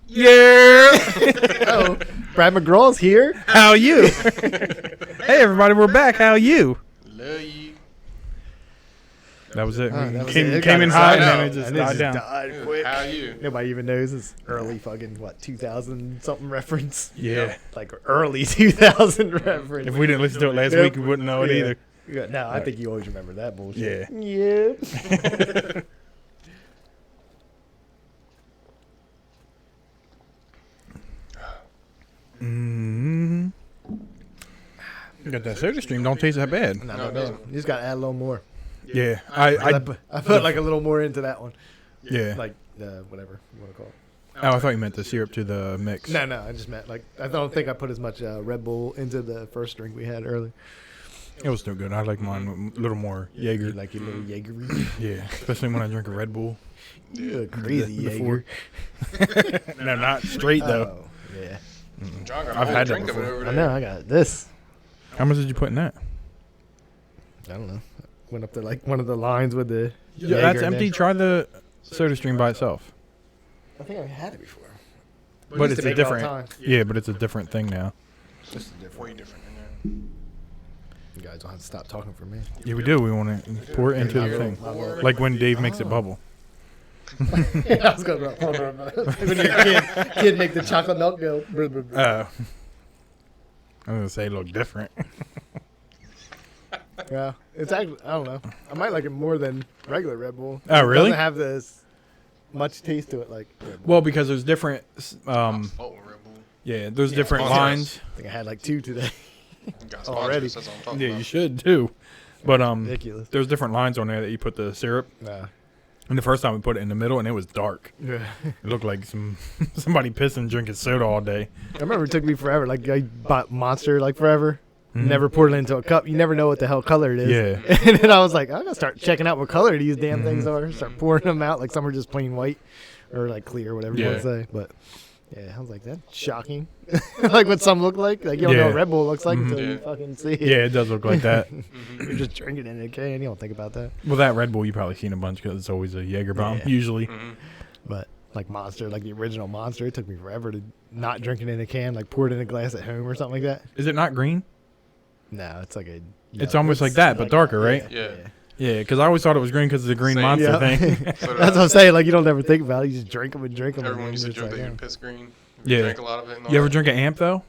Yeah. Oh, Brad McGraw's here. How you? Hey, everybody, we're back. How you? Love you. That was it. That was Came it. in Got hot it. and then it just And it died just down. died quick. How you? Nobody even knows it's early fucking 2000 something reference. Yeah. Like early 2000 reference. If we didn't listen to it last Nope. week, we wouldn't know it Yeah. either. Yeah, no, I think you always remember that bullshit. Yeah. Yeah. Mm-hmm. Got that soda stream. Don't taste that bad. No, No, no, it no. doesn't. You just got to add a little more. Yeah. I put like a little more into that one. Yeah. Like, whatever you want to call it. Oh, I thought you meant the syrup to the mix. No, I just meant like, I don't think I put as much Red Bull into the first drink we had earlier. It was still good. I like mine a little more You Jaeger. like your little Jaeger. Yeah. Especially when I drink a Red Bull. You a crazy Before. Jaeger. No, not straight, though. Oh, yeah. John got a I've whole had that drink of it before. over I there. know, I got this. How much did you put in that? I don't know. Went up to like one of the lines with the Yeah, that's Jaeger in empty. there. Try the soda stream by itself. I think I had it before. But used it's to a make it all the different. time. Yeah, but it's a different thing now. This is different. Way different than You guys don't have to stop talking for me. Yeah, we do. We want to pour it into the thing. Like when Dave makes it bubble. I was going to when your kid make the chocolate milk go. Brr, brr, brr. I was going to say it look different. Yeah, it's actually, I don't know. I might like it more than regular Red Bull. Oh, really? It doesn't have this much taste to it like Red Bull. Well, because there's different. that. Fault with Red Bull. Yeah, there's Yeah, different sponsors. lines. I think I had like 2 today. You got Already. sponsors, that's what I'm talking Yeah, about. you should too. But Ridiculous. there's different lines on there that you put the syrup. Nah. And the first time we put it in the middle, and it was dark. Yeah. It looked like somebody pissing, drinking soda all day. I remember it took me forever. Like I bought Monster like forever. Mhm. Never poured it into a cup. You never know what the hell color it is. Yeah. And then I was like, I'm gonna start checking out what color these damn things Mhm. are. Start pouring them out. Like some are just plain white or like clear, whatever you want to Yeah. say. But yeah, I was like, that's shocking. Like what some look like. Like you don't know Yeah. what Red Bull looks like Mhm. until you Yeah. fucking see it. Yeah, it does look like that. You're just drinking it in a can. You don't think about that. Well, that Red Bull you probably seen a bunch because it's always a Jaeger bomb, Yeah. usually. Mhm. But like Monster, like the original Monster, it took me forever to not drink it in a can. Like pour it in a glass at home or something like that. Is it not green? No, it's like a. It's almost like that, but darker, right? Yeah. Yeah, because I always thought it was green because of the green Same. monster Yeah. thing. So That's what I'm saying. Like you don't ever think about it. You just drink them and drink them. everyone used to joke that like, you're oh. piss green. Yeah. You drank a lot of it. And all You ever that. drink an amp though?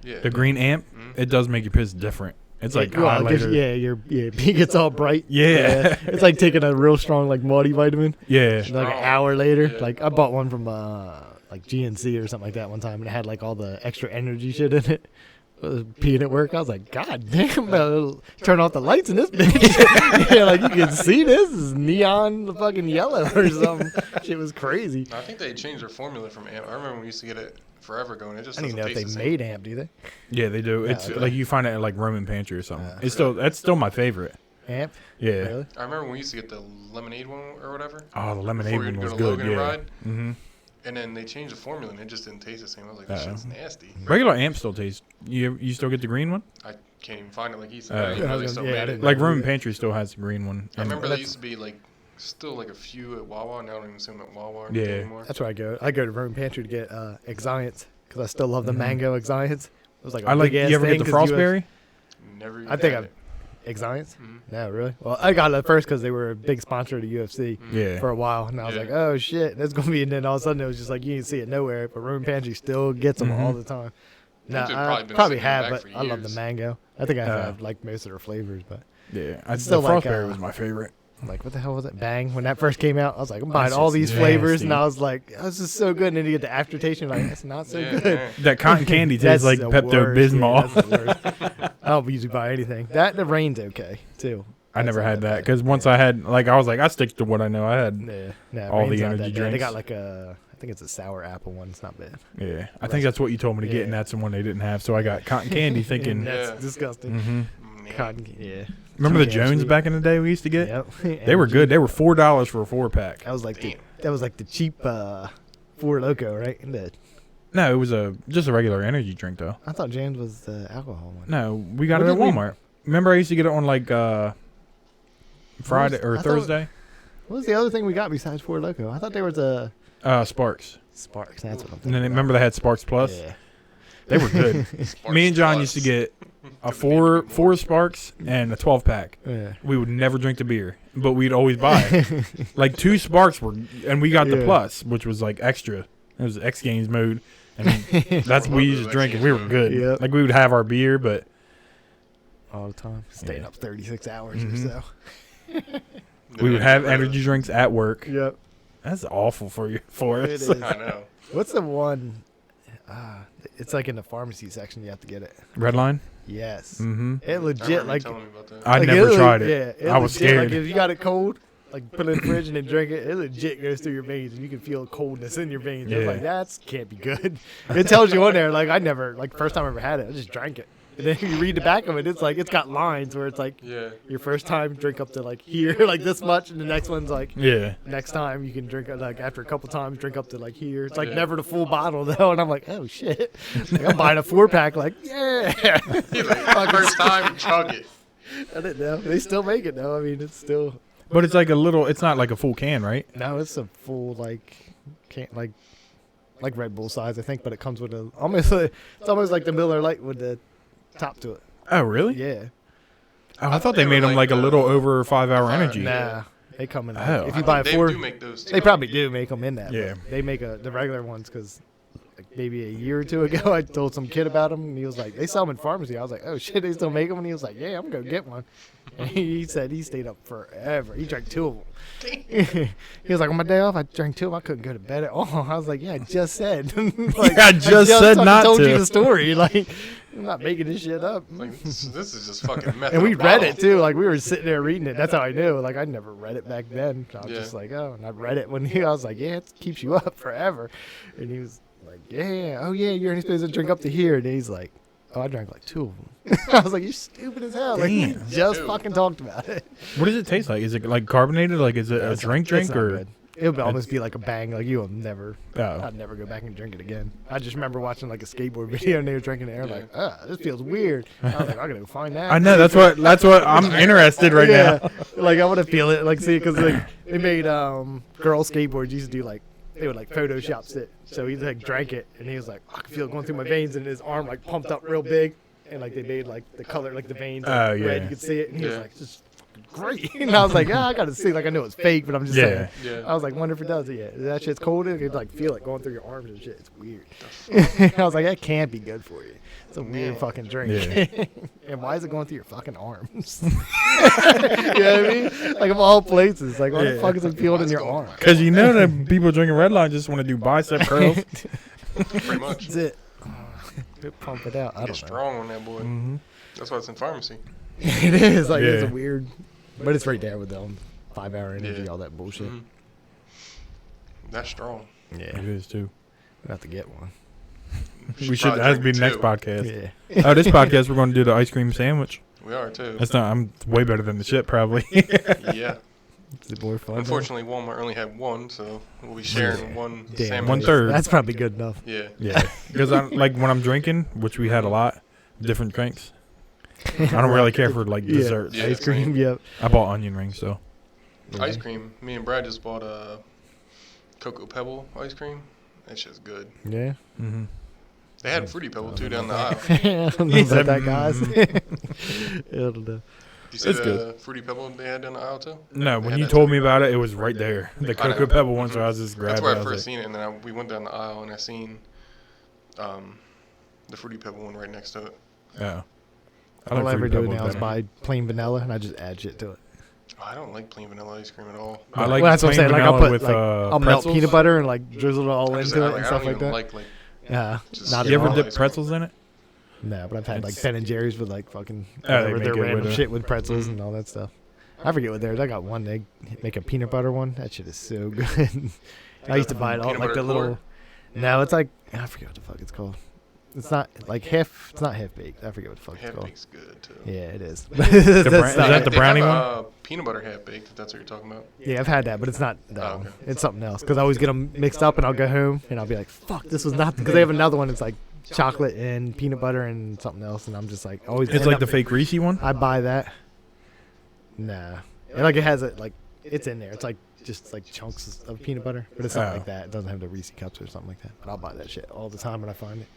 Yeah. The green amp, Mhm. it does make your piss different. It's like Well, it gives- highlighter. yeah, your pee gets all bright. Yeah. It's like taking a real strong like multivitamin. Yeah. And like an Strong. hour later, Yeah. like I bought one from like GNC or something like that one time, and it had like all the extra energy shit in it. I was peeing at work. I was like, God damn, turn off the lights in this bitch. Yeah, like you can see this is neon fucking yellow or something. Shit was crazy. I think they changed their formula from amp. I remember when we used to get it forever ago, and it just I don't even doesn't know if taste they the same. made amp, do they? Yeah, they do. Yeah, It's okay. like you find it at like Roman Pantry or something. Yeah. It's still that's still my favorite. Amp? Yeah. Really? I remember when we used to get the lemonade one or whatever, Oh, the lemonade Before you'd one go was to good. Logan and Yeah. ride? Mm-hmm. and then they changed the formula, and it just didn't taste the same. I was like, this Uh-oh. shit's nasty. Regular amp still tastes. You still get the green one? I can't even find it like he said. Yeah, I I didn't know was they gonna- still yeah, I made it. didn't Like know. Roman Pantry still has the green one. I And remember there that's- used to be like still like a few at Wawa. Now I don't even see them at Wawa Yeah. anymore. That's where I go. I go to Roman Pantry to get Excients because I still love the Mhm. mango Excients. It was like a I like. You big-ass ever thing get the 'cause you have- frostberry? Never. I think had I've it. Excients? Mhm. No, really? Well, I got it first because they were a big sponsor of the UFC Mhm. Yeah. for a while, and I was Yeah. like, oh shit, that's gonna be. And then all of a sudden it was just like you didn't see it nowhere, but Roman Pantry still gets them Mhm. all the time. No, they've I probably been probably sitting have, back but for I love the years. mango. I think I've Uh, had like most of their flavors, but Yeah. It's The still like, frostberry was uh, my favorite. like what the hell was it? Bang! When that first came out, I was like, I'm buying That's all just these flavors, and nasty. I was like, oh, this is so good. And then you get the aftertaste, and you're like, it's not so Yeah, good. yeah. That cotton candy tastes That's like the Pepto worst, yeah, Bismol. that's the worst. I don't usually buy anything. That and the rain's okay too. I never That's not had that bad. because once I had like I was like I stick to what I know I had. Yeah, no, all the Rain's not energy that bad. They drinks. got like a, I think it's a sour apple one. It's not bad. Yeah, I think that's what you told me to get, and Yeah. that's the one they didn't have. So I got cotton candy, thinking. That's Yeah. disgusting. hmm Yeah. Cotton, yeah. Remember the Cotton Jones sweet. back in the day we used to get? Yep. They were good. They were $4 for a 4-pack. That was like the cheap Four Loco, right? No, it was just a regular energy drink though. I thought James was the alcohol one. No, we got What it at did we- Walmart. Remember I used to get it on like Friday or I thought- Thursday. What was the other thing we got besides Four Loco? I thought there was a Sparks. Sparks. That's what I'm And thinking. then about. remember they had Sparks Plus. Yeah. They were good. Sparks Me and John Plus. used to get a four Sparks and a 12-pack. Yeah. We would never drink the beer, but we'd always buy it. Like 2 Sparks were, and we got the Yeah. Plus, which was like extra. It was X Games mode, and that's what we Love used to those drink, X and we were Games good. Yep. Like we would have our beer, but All the time. Staying Yeah. up 36 hours Mhm. or so. we would have energy drinks at work. Yep. That's awful for you, for It us. is. I know. What's the one? It's like in the pharmacy section. You have to get it. Red Line. Yes. Mm-hmm. It I legit remember you like. telling me about that. I like, never tried it. Yeah, I was legit, scared. Like if you got it cold, like put it in the fridge and then drink it. It legit goes through your veins and you can feel coldness in your veins. It's Yeah. like that's can't be good. It tells you on there. Like I never like first time I ever had it. I just drank it. And then you read the back of it. It's like it's got lines where it's like Yeah. your first time drink up to like here like this much, and the next one's like Yeah. next time you can drink it like after a couple times drink up to like here. It's like Yeah. never the full bottle though, and I'm like, oh shit. Like, I'm buying a 4-pack. Like yeah. You're like, first time, chug it. I didn't know they still make it though. I mean it's still But it's like a little. It's not like a full can, right? no, it's a full like can't like Red Bull size I think, but it comes with a almost it's almost like the Miller Lite with the top to it. Oh, really? Yeah. Oh, I thought they made them like a little over 5-hour energy. Nah. They come in. Oh. If I you buy a think 4, they do make those too. they probably do make them in that. Yeah. But they make the regular ones because like maybe a year or two ago I told some kid about them and he was like, they sell them in pharmacy. I was like, oh shit, they still make them? And he was like, yeah, I'm gonna get one. And he said he stayed up forever. He drank 2 of them. He was like, on my day off, I drank 2 of them. I couldn't go to bed at all. I was like, yeah, I just said. Like, I just said fucking not told to. you the story. Like, I'm not making this shit up. Like, this is just fucking meth. And in we a read bottle. it too. Like we were sitting there reading it. That's how I knew. Like I never read it back then. I was Yeah. just like, oh, and I read it when I was like, yeah, it keeps you up forever. And he was like, yeah, oh yeah, you're only supposed to drink up to here. And he's like, oh, I drank like 2 of them. I was like, you're stupid as hell. Like we Damn. just Dude. fucking talked about it. What does it taste like? Is it like carbonated? Like is it a It's drink not or? good. It would almost be like a bang. Like you will never. Oh. I'd never go back and drink it again. I just remember watching like a skateboard video and they were drinking it. And Yeah. like, this feels weird. I was like, I gotta go find that. I know that's what I'm interested right now. Like I want to feel it, like see, because like they made girl skateboards used to do like they would like Photoshop it. So he like drank it and he was like, I can feel it going through my veins and his arm like pumped up real big and like they made like the color like the veins like, Oh, red. yeah. You could see it and he was Yeah. like, this is fucking great. And I was like, yeah, I gotta see. Like I knew it was fake, but I'm just Yeah. saying. Yeah. I was like, wonder if it does it. Yeah, that shit's cold. You could like feel it going through your arms and shit. It's weird. I was like, that can't be good for you. It's a weird Yeah. fucking drink. Yeah. And why is it going through your fucking arms? You know what I mean? Like of all places, like why the Yeah. fuck is it peeled Why in is your it going arm? through my Because you know that people drinking Red Line just want to do bicep curls. Pretty much. That's it. Pump it out. I Get don't know. strong on that boy. Mm-hmm. That's why it's in pharmacy. It is like it's a Yeah. weird, but it's right there with them 5-hour energy, Yeah. all that bullshit. Mhm. That's strong. Yeah, It is too. we have to get one. We should. probably That has to be drink the next two. podcast. Yeah. Oh, this podcast we're going to do the ice cream sandwich. We are too. That's not. I'm way better than the shit probably. Yeah. It's more fun. though. Unfortunately, Walmart only had one, so we'll be sharing one Damn, sandwich. 1/3. That's probably good enough. Yeah. Yeah. Because I like when I'm drinking, which we had a lot, different drinks. I don't really care for like Yeah. desserts. Yeah, Ice cream. same. Yep. I bought onion rings, so Ice cream. Me and Brad just bought a Cocoa Pebble ice cream. That shit's good. Yeah. mm-hmm. They had Fruity Pebble too down the aisle. I don't know He said, about that, guys. I don't know. You see It's the good. Fruity Pebble they had down the aisle too? No, They when had you that told too. me about it, it was right there. The I Cocoa know. Pebble one, so Mhm. I was just That's grabbing where it. I I was first like, seen it, and then we went down the aisle and I seen the Fruity Pebble one right next to it. yeah. I All like I ever Fruity do Pebbles now is better. buy plain vanilla and I just add shit to it. Oh, I don't like plain vanilla ice cream at all. I like Well, that's what I'm plain saying. Like I'll vanilla put with like I'll melt pretzels. peanut butter and like drizzle it all I just- into it I and don't stuff like even that. like Yeah, just not You at ever all. dip pretzels in it? No, but I've had like It's- Ben and Jerry's with like fucking they whatever make their it with random a- shit with pretzels Mhm. and all that stuff. I forget what theirs. I got one. They make a peanut butter one. That shit is so good. I used to buy it all Peanut like the butter little. core? No, it's like I forget what the fuck it's called. It's not like half. It's not half baked. I forget what the fuck it's half called. baked's good too. Yeah, it is. bra- That's is not that it. the They brownie have, one? Peanut butter half baked. If that's what you're talking about. Yeah, I've had that, but it's not that Oh, one. okay. It's something else. Because I always get them mixed up, and I'll go home and I'll be like, "Fuck, this was not." Because they have another one. It's like chocolate and peanut butter and something else, and I'm just like always. It's end like up- the fake Reese one. I buy that. Nah, and like it has it like it's in there. It's like just like chunks of peanut butter, but it's not like that. It doesn't have the Reese cups or something like that. But I'll buy that shit all the time when I find it.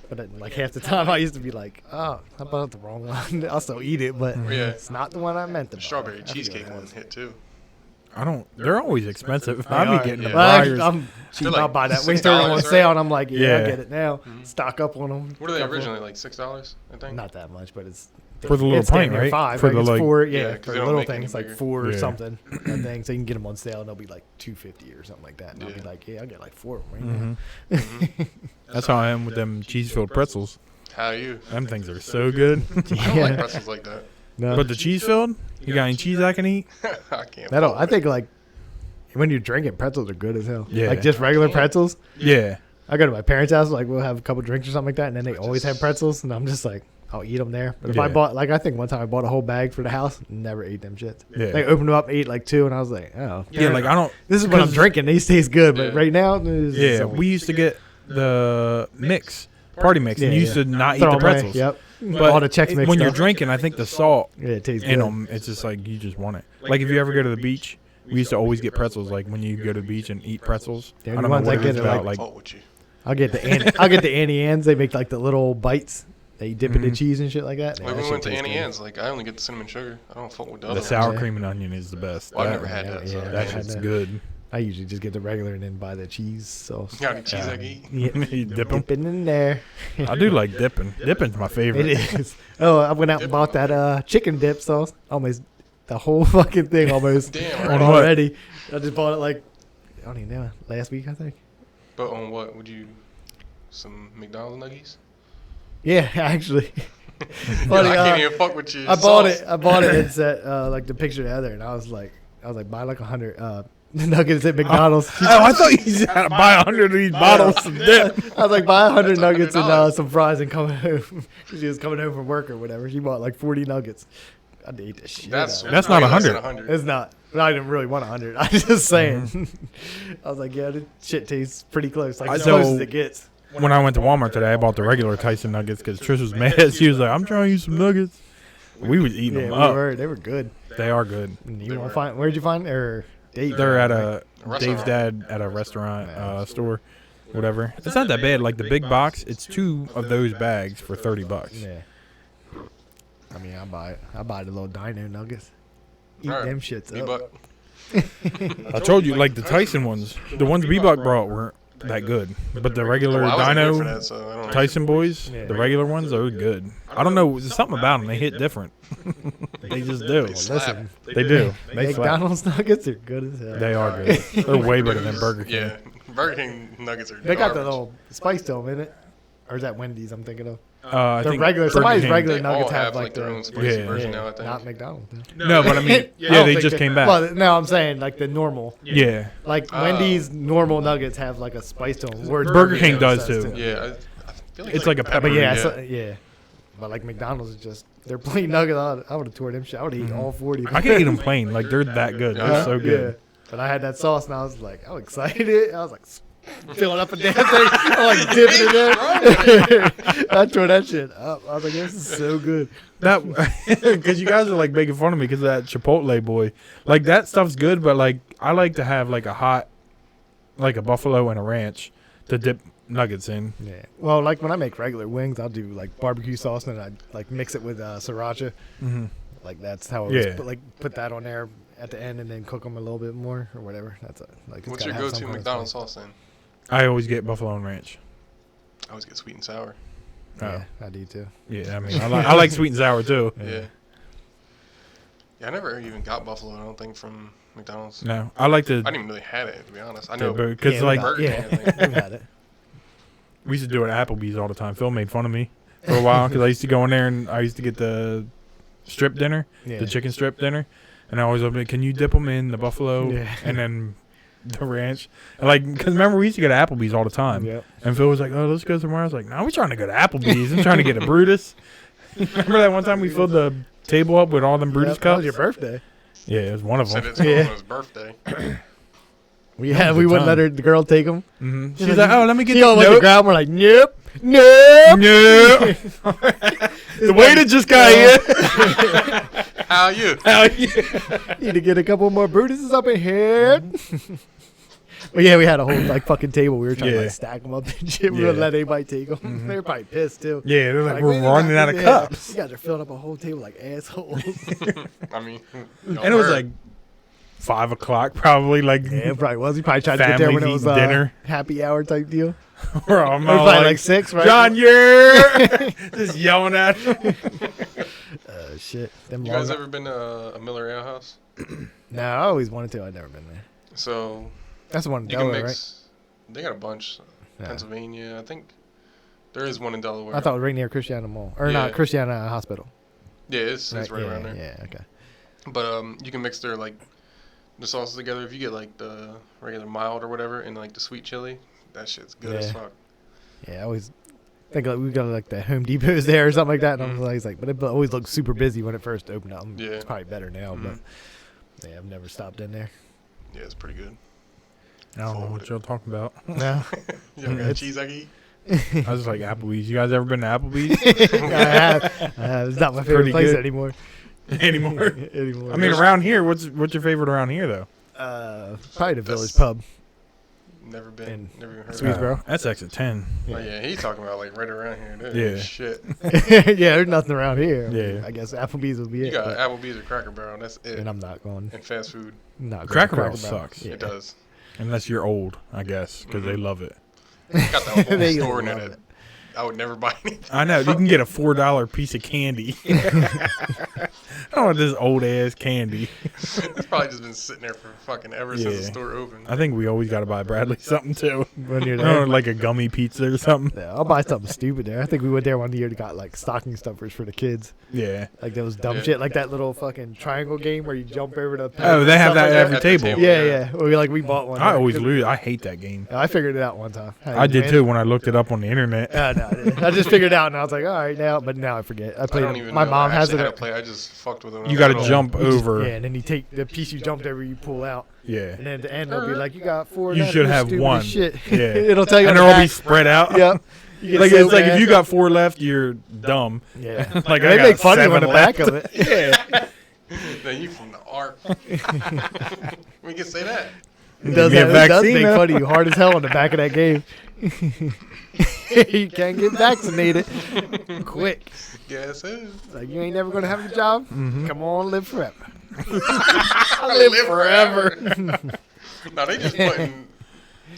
But like half the time, I used to be like, "Oh, I bought the wrong one." I'll still eat it, but Yeah. it's not the one I meant to buy. Strawberry I forget cheesecake what it one is. hit too. I don't. They're always expensive. They I'll are. be getting the Yeah. Well, Briars. I'm cheap. They're like I'll buy that. We $6, throw them on right? sale, and I'm like, yeah, I'll Yeah. get it now. Mhm. Stock up on them. What are they originally, like $6? I think. Not that much, but it's For the little it's damn pint, near right? Five, For like the, it's like- four, Yeah, yeah, 'cause for they the don't little make any things like bigger. 4 or Yeah. something. That thing, so you can get them on sale, and they'll be like $2.50 or something like that. And I'll be Yeah. like, yeah, I'll get like 4 of them Mhm. right Mhm. That's how I am with them cheese-filled pretzels. How are you? Them things are so good. I don't Yeah. like pretzels like that. now. No, But the cheese-filled, you got any cheese I can eat? I can't. I don't. fuck I with think like when you're drinking, pretzels are good as hell. Yeah. Like just regular Yeah. pretzels. Yeah. I go to my parents' house, like we'll have a couple drinks or something like that, and then they But always just- have pretzels, and I'm just like, I'll eat them there. But if I Yeah. bought, like I think one time I bought a whole bag for the house, never ate them shits. Yeah. Like opened them up, ate like 2, and I was like, oh, Yeah, like I don't. this is what I'm 'cause- drinking. These taste good, but Yeah. right now, this is Yeah, so- we used to get the mix, party mix, and Yeah, you used yeah. to not eat throw the 'em away. pretzels. Yep. But all the Chex Mix when you're stuff. drinking, I think the salt Yeah, it tastes in good. them, it's just like you just want it. Like if you ever go to the beach, we used to always get pretzels. Like when you go to the beach and eat pretzels. The I only don't know ones what I it get is are about. I Like fuck with you. I'll get the I'll get the Annie Ann's. They make like the little bites. They dip it in Mhm. cheese and shit like that. Yeah, Like that we shit went to tastes Annie good. Ann's. Like I only get the cinnamon sugar. I don't fuck with the other the ones. sour Yeah. cream and onion is the best. Well, I've That- never had that. So Yeah, that I had shit's that. good. I usually just get the regular and then buy the cheese sauce. You got any cheese I can eat? Yeah. You dip 'em? Dip it in there. I do like dipping. Dipping's my favorite. It is. Oh, I went out and bought that chicken dip sauce. Almost the whole fucking thing almost Damn. On Right. what? already. I just bought it like I don't even know, last week I think. But on what would you? Some McDonald's nuggies? Yeah, actually. Yeah, Funny, I can't even fuck with you. I bought it. I bought it and set like the picture together, and I was like, buy like 100 nuggets at McDonald's. Oh, I thought you said to buy 100 of these bottles of dip. I was like, buy 100 That's nuggets and $100. some fries and come home. She was coming home from work or whatever. She bought like 40 nuggets. I ate this shit. That's out. That's not way less than 100. It's not. I didn't really want 100. I was just saying. Mm-hmm. I was like, yeah, this shit tastes pretty close. Like I as close know- as it gets. When I went to Walmart today, I bought the regular Tyson nuggets because Trish was mad. She was like, "I'm trying to use some nuggets." We was eating Yeah, them up. they were good. They are good. And They you want were. to find? Where'd you find? Or Dave? They're at A Dave's restaurant. dad at a restaurant store, whatever. It's not that bad. Like the big box, it's 2 of those bags for $30. Yeah. I mean, I buy it. I buy the little dino nuggets. Eat Alright. them shits Me up. buck. I told you, like the Tyson ones, the ones B-Buck brought weren't that good, but the regular Well, I wasn't here for Dino that, so I don't know. Tyson boys, Yeah. the regular ones, are good. I don't know, there's something about them. They hit different. They just do. They slap. Listen, They do. They slap. McDonald's nuggets are good as hell. They are good. They're way better than Burger King. Yeah, Burger King nuggets are. They got the garbage. little spice to them in it. Or is that Wendy's I'm thinking of? I The think regular, Burger somebody's King- regular They nuggets all have have like like their the own spicy Yeah. version now. I think. not McDonald's. No, but I mean, I yeah, don't they think just came back. Well, no, I'm saying like the normal. Yeah. Like Oh. Wendy's normal nuggets have like a spice to them. Whereas Burger King King does does too. Yeah, I feel like It's like a pepper. But yeah, Yeah. yeah. But like McDonald's is just their plain nuggets. I would have tore them shit. I would have eaten all 40. I can eat them plain. Like they're that good. They're Yeah. so good. Yeah. But I had that sauce and I was like, I was excited. I was like filling up a damn thing. I like dipping it in. I tore that shit up. I was like, this is so good. That because you guys are like making fun of me because of that Chipotle boy. Like that stuff's good, but like I like to have like a hot, like a buffalo and a ranch to dip nuggets in. Yeah. Well, like when I make regular wings, I'll do like barbecue sauce and I like mix it with sriracha. Mm-hmm. Like that's how I Yeah. put that on there at the end and then cook them a little bit more or whatever. That's like. it's What's gotta your have some go-to kind of McDonald's spice. sauce then? I always get buffalo and ranch. I always get sweet and sour. Yeah, I do too. Yeah, I mean I like sweet and sour too. Yeah. Yeah, I never even got buffalo. I don't think from McDonald's. No, I like I to didn't even really had it to be honest. I know. because Yeah, like Burger yeah, King, I think. we've had it. we used to do it at Applebee's all the time. Phil made fun of me for a while because I used to go in there and I used to get the strip dinner, Yeah. the chicken strip dinner, and I always open it. Can you dip them in the buffalo Yeah. and then the ranch? And like, because remember we used to go to Applebee's all the time, Yep. and Phil was like, "Oh, let's go somewhere." I was like, "No, we're trying to go to Applebee's. I'm trying to get a Brutus." Remember that one time we filled the table up with all them Brutus Yep, that cups? was your birthday. Yeah, it was one of Said them. it's going Yeah. on his birthday. We That was we a wouldn't let time. her, the girl take them. Mm-hmm. She's like, "Oh, let me get She the all went to nope. grab 'em, we're like, nope, nope. No. The waiter just got here. How you? Need to get a couple more Brutuses up in here. But yeah, we had a whole like fucking table. We were trying to Yeah. like stack them up and shit. We Yeah. wouldn't let anybody take them. They were probably pissed too. Yeah, they're like, we're "Man, running out of yeah, cups. You guys are filling up a whole table like assholes. I mean, And it was like 5 o'clock, probably. Like, Yeah, it probably was. He probably tried to get there when it Families was eating dinner. happy hour type deal. we're all It was probably like 6, right? John, you're just yelling at him. Shit. Them You guys long- ever been to a Miller Ale House? No, I always wanted to. I've never been there. So That's the one in you can Delaware, right? mix. They got a bunch. Yeah. Pennsylvania, I think. There is one in Delaware. I thought it was right near Christiana Mall. Or Yeah. not, Christiana Hospital. Yeah, it's right yeah, around there. Yeah, okay. But you can mix their like the sauces together. If you get like the regular mild or whatever, and like the sweet chili, that shit's good as Yeah. fuck. Yeah, I always think like we got like the Home Depots there or something like that. And I was Mhm. always like, but it always looked super busy when it first opened up. Yeah. It's probably better now, Mhm. but yeah, I've never stopped in there. Yeah, it's pretty good. I don't know what y'all talking about. No. You ever got It's- cheese I can eat? I was like Applebee's. You guys ever been to Applebee's I have. It's not my favorite Pretty place good. anymore. anymore? Anymore. I mean, around here, what's your favorite around here though? Probably the Village That's- Pub. Never been. In Never even heard Sweet- of it. Swedesboro? That's exit 10. Oh yeah, he's talking about like right around here. There Yeah. ain't shit. Yeah, there's nothing around here. Yeah. I guess Applebee's would be You it. got but- Applebee's or Cracker Barrel. That's it. and I'm not going. And fast food. Not going to Cracker Barrel sucks. Yeah. It does. Unless you're old, I guess, because they love it. Got that whole They store in love it. it. I would never buy anything. I know. You can get a $4 piece of candy. I don't want this old ass candy. It's probably just been sitting there for fucking ever since the Yeah. store opened. I think we always got to buy Bradley something too. When you're I don't know, there. like a gummy pizza or something. Yeah, I'll buy something stupid there. I think we went there one year and got like stocking stuffers for the kids. Yeah. Like those dumb Yeah. shit, like that little fucking triangle game where you jump over the. Oh, they have stuff that like at every At the table. table. Yeah, yeah. We bought one. I there. always lose. I hate that game. I figured it out one time. I did too when I looked it up on the internet. No, I didn't. I just figured it out and I was like, all right, but now I forget. I I played don't it. even My know mom has actually it. how to play. I just fucked with it. when You I got was to little. jump You just- over. Yeah, and then you take the piece you jumped over, you pull out, Yeah. and then at the end it'll be like, you got 4. of You that, should you're have stupid as one. Shit. Yeah. It'll tell you. And on they'll the all be back. spread out. Yep. You get Like so it's like if mad. you got 4 left, you're dumb. Yeah. Like They I got make fun of you on 7 the back left. of it. Yeah. Then you from the ark. We can say that. It does, Give me a it does vaccine, make though. fun of you hard as hell on the back of that game. You can't get vaccinated quick. Guess who? Like you ain't never gonna have a job. Mm-hmm. Come on, live forever. Live forever. No, they just putting.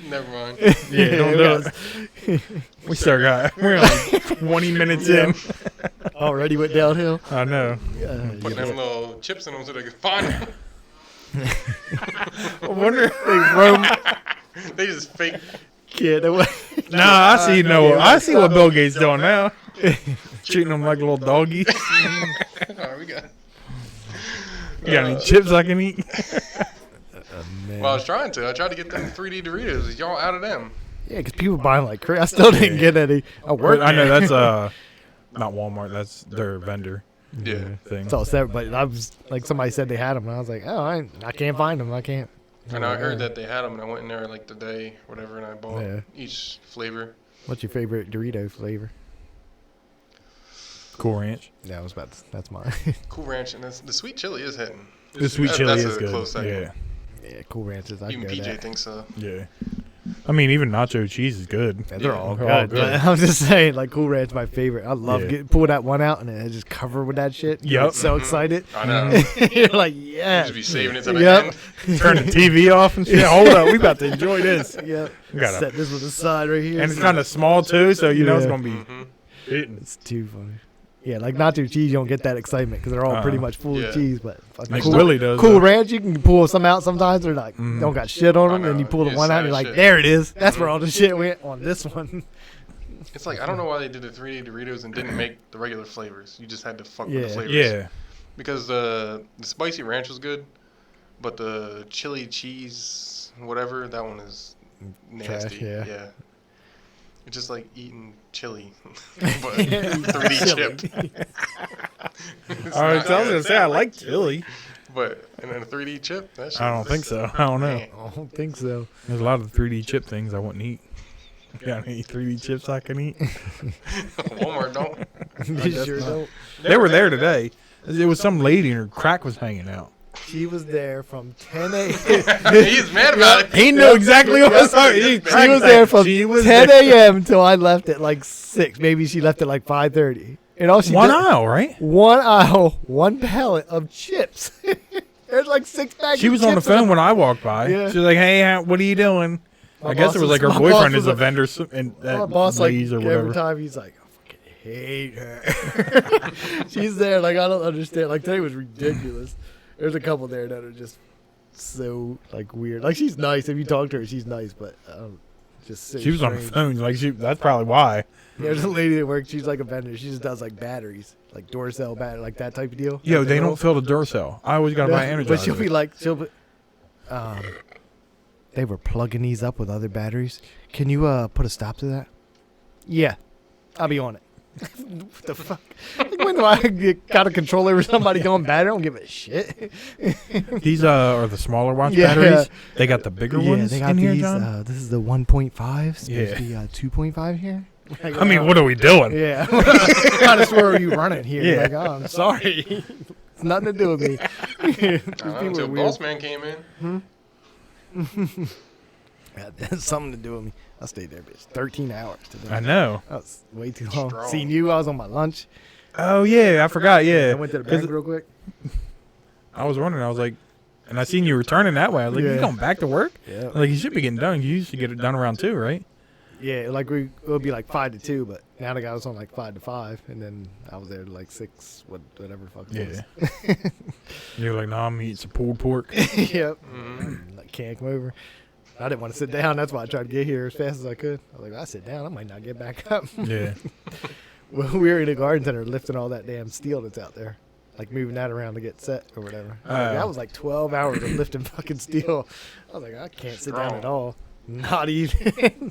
Never mind. Yeah, don't do it. We still got. We're like 20 minutes in. Already went downhill. I know. Putting them little chips in them so they can find them. I wonder. They just fake. Kid, Nah, I see. No, I see what Bill Gates doing now. Treating them like little doggies. Alright, we got. You got any chips I can eat? Well, I was trying to. I tried to get them 3D Doritos. Y'all out of them. Yeah, because people buying like crazy. I still didn't get any. I work. I know that's not Walmart. That's their vendor Yeah. thing. It's all separate, but I was like, somebody said they had them, and I was like, oh, I can't find them. I can't. And I heard that they had them, and I went in there like the day, whatever, and I bought Yeah. each flavor. What's your favorite Dorito flavor? Cool Ranch. Yeah, I was about. That's mine. Cool Ranch, and the sweet chili is hitting. The sweet That- chili that's is a good. close second. Yeah, Yeah, Cool Ranches. I Even go PJ that. thinks so. yeah. I mean, even nacho cheese is good. Yeah, they're Yeah, all they're good. all good. But I'm just saying, like Cool Ranch, my favorite. I love Yeah. pull that one out and then just cover with that shit. Yup. Get so Mhm. excited. I know. You're like, You yeah. just be saving it to the Yep. end. Turn the TV off and shit. Hold up, we about to enjoy this. Yep. We gotta- Set this with the side right here. And it's kind of small too, so you know it's Yeah. gonna be Mhm. hitting. It's too funny. Yeah, like nacho cheese, you don't get that excitement because they're all pretty much full Yeah. of cheese. But fucking Like cool, Willie does. cool though. Ranch, you can pull some out sometimes. They're like, Mhm. don't got shit on I them. And you know, pull the you one just out had and you're like, shit. there it is. That's where all the shit went on this one. It's like I don't know why they did the 3D Doritos and didn't make the regular flavors. You just had to fuck with the Yeah. flavors. Yeah, Because the spicy ranch was good, but the chili cheese whatever that one is nasty. Trash, yeah. It's just like eating chili, but 3D chip. It's I was not gonna good. say I like chili. But and then a 3D chip. That shit I don't is- think so. I don't know. Man. I don't think so. There's a lot of 3D chip things I wouldn't eat. Got any 3D chips I can eat? Walmart don't. They guess sure not. don't. They were there today. It was some lady and her crack was hanging out. She was there from 10 a.m. He's mad about it. He knew exactly what I was talking. She was there from 10 a.m. until I left at like 6. Maybe she left at like 5:30. And all she One did, aisle, right? one aisle, one pallet of chips. There's like 6 bags. She of was on the chips in phone when I walked by. Yeah. She was like, "Hey, what are you doing?" My I guess boss it was like her my boss boyfriend was is a like- vendor and My boss, like, Lay's or every whatever. time he's like, I fucking hate her. She's there, like, I don't understand. Like, today was ridiculous. There's a couple there that are just so, like, weird. Like, she's nice. If you talk to her, she's nice, but just so She was on her strange. phone. Like that's probably why. There's a lady that works. She's like a vendor. She just does, like, batteries, like door cell battery, like that type of deal. Yo, Like, they girl. don't fill the Duracell. I always gotta buy Energizer. But she'll be like, they were plugging these up with other batteries. Can you put a stop to that? Yeah, I'll be on it. What the fuck? Like, when do I got a control over somebody going bad? I don't give a shit. These are the smaller watch Yeah. batteries. They got the bigger ones they got in here, these. John. This is the 1.5. Supposed Yeah. to be 2.5 here. Like, I mean, what are we doing? Yeah. What kind of store are you running here? Yeah. Like, oh, I'm sorry. It's nothing to do with me. These I don't know, people until are weird. Boss Man came in. Yeah, that's something to do with me. I stayed there, bitch. 13 hours today. I know. That was way too long. Strong. Seeing you, I was on my lunch. Oh yeah, I forgot. Yeah, I went to the 'Cause bank real quick. I was wondering. I was like, and I seen you returning that way. I was like, Yeah. you going back to work? Yeah. Like you should be getting done. You used to get it done around 2, right? Yeah, like it would be like 5 to 2, but now the guy was on like 5 to 5, and then I was there to like 6, whatever the fuck it was. You're like, nah, I'm eating some pulled pork. Yep. Mhm. Like, can't come over. I didn't want to sit down. That's why I tried to get here as fast as I could. I was like, I sit down, I might not get back up. Yeah. Well, we were in the garden center lifting all that damn steel that's out there. Like moving that around to get set or whatever. I was like, that was like 12 hours of lifting fucking steel. I was like, I can't sit down at all. Not even.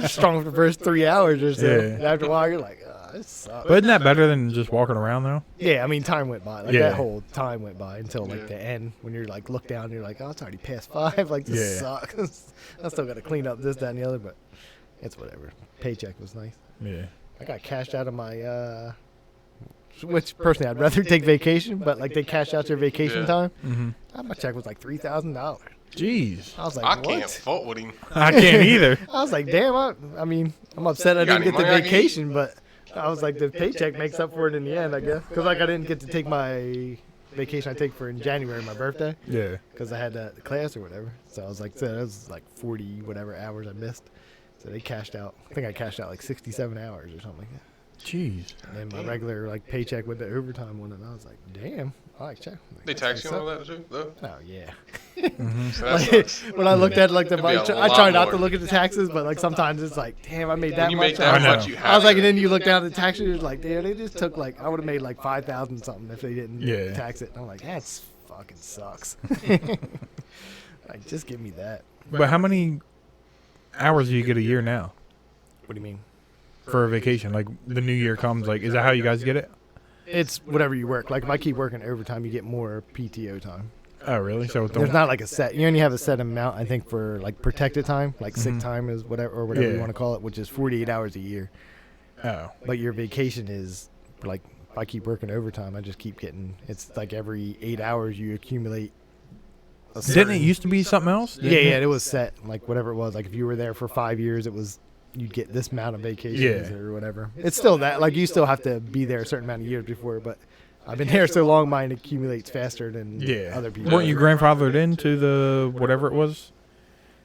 Strong for the first 3 hours or so. Yeah. After a while, you're like, oh, this sucks. But isn't that better than just walking around though? Yeah, I mean, time went by. Like, Yeah. that whole time went by until, like, Yeah. the end. When you're, like, look down and you're like, oh, it's already past 5. Like, this Yeah. sucks. I still got to clean up this, that, and the other, but it's whatever. Paycheck was nice. Yeah. I got cashed out of my, which personally I'd rather take vacation, but, like, they cashed out your vacation Yeah. time. Mm-hmm. My check was, like, $3,000. Jeez. I was like, I what? can't fault with him. I can't either. I was like, damn, I mean, I'm upset I You got didn't get any the money I can vacation, but I was like, the paycheck makes up for it in the end, I guess. Because, like, I didn't get to take my vacation I take for in January, my birthday, Yeah. because I had the class or whatever. So I was like, so that was like 40 whatever hours I missed. So they cashed out. I think I cashed out like 67 hours or something like that. Jeez. And then my regular like paycheck with the overtime one, and I was like, damn, I like check. I'm like, They that's tax you on what's all that too, though. up. Oh yeah. Mm-hmm. So that Like, sucks. when I looked at like the, It'd be a I lot try not to more. look at the taxes, but like sometimes it's like, damn, I made that When you much. make that I know. much, you have I was like, to. and then you look down at the tax returns, like, damn, they just took like, I would have made like 5,000 something if they didn't Yeah. tax it. And I'm like, that's fucking sucks. Like, just give me that. But how many hours do you get a year now What do you mean? for a vacation? Like the new year comes, like is that how you guys get it? It's whatever you work. Like, if I keep working overtime, you get more PTO time. Oh, really? So it There's don't. not like a set. You only have a set amount, I think, for like protected time, like sick Mhm. time is whatever, or whatever you Yeah. want to call it, which is 48 hours a year. Oh. But your vacation is like, if I keep working overtime, I just keep getting. It's like every 8 hours you accumulate. A Didn't it certain- used to be something else? Yeah, Didn't yeah, it was set. Like whatever it was. Like if you were there for 5 years, it was you'd get this amount of vacations Yeah. or whatever. It's still that. Like you still have to be there a certain amount of years before. But I've been there so long, mine accumulates faster than Yeah. other people. Weren't you grandfathered into the whatever it was?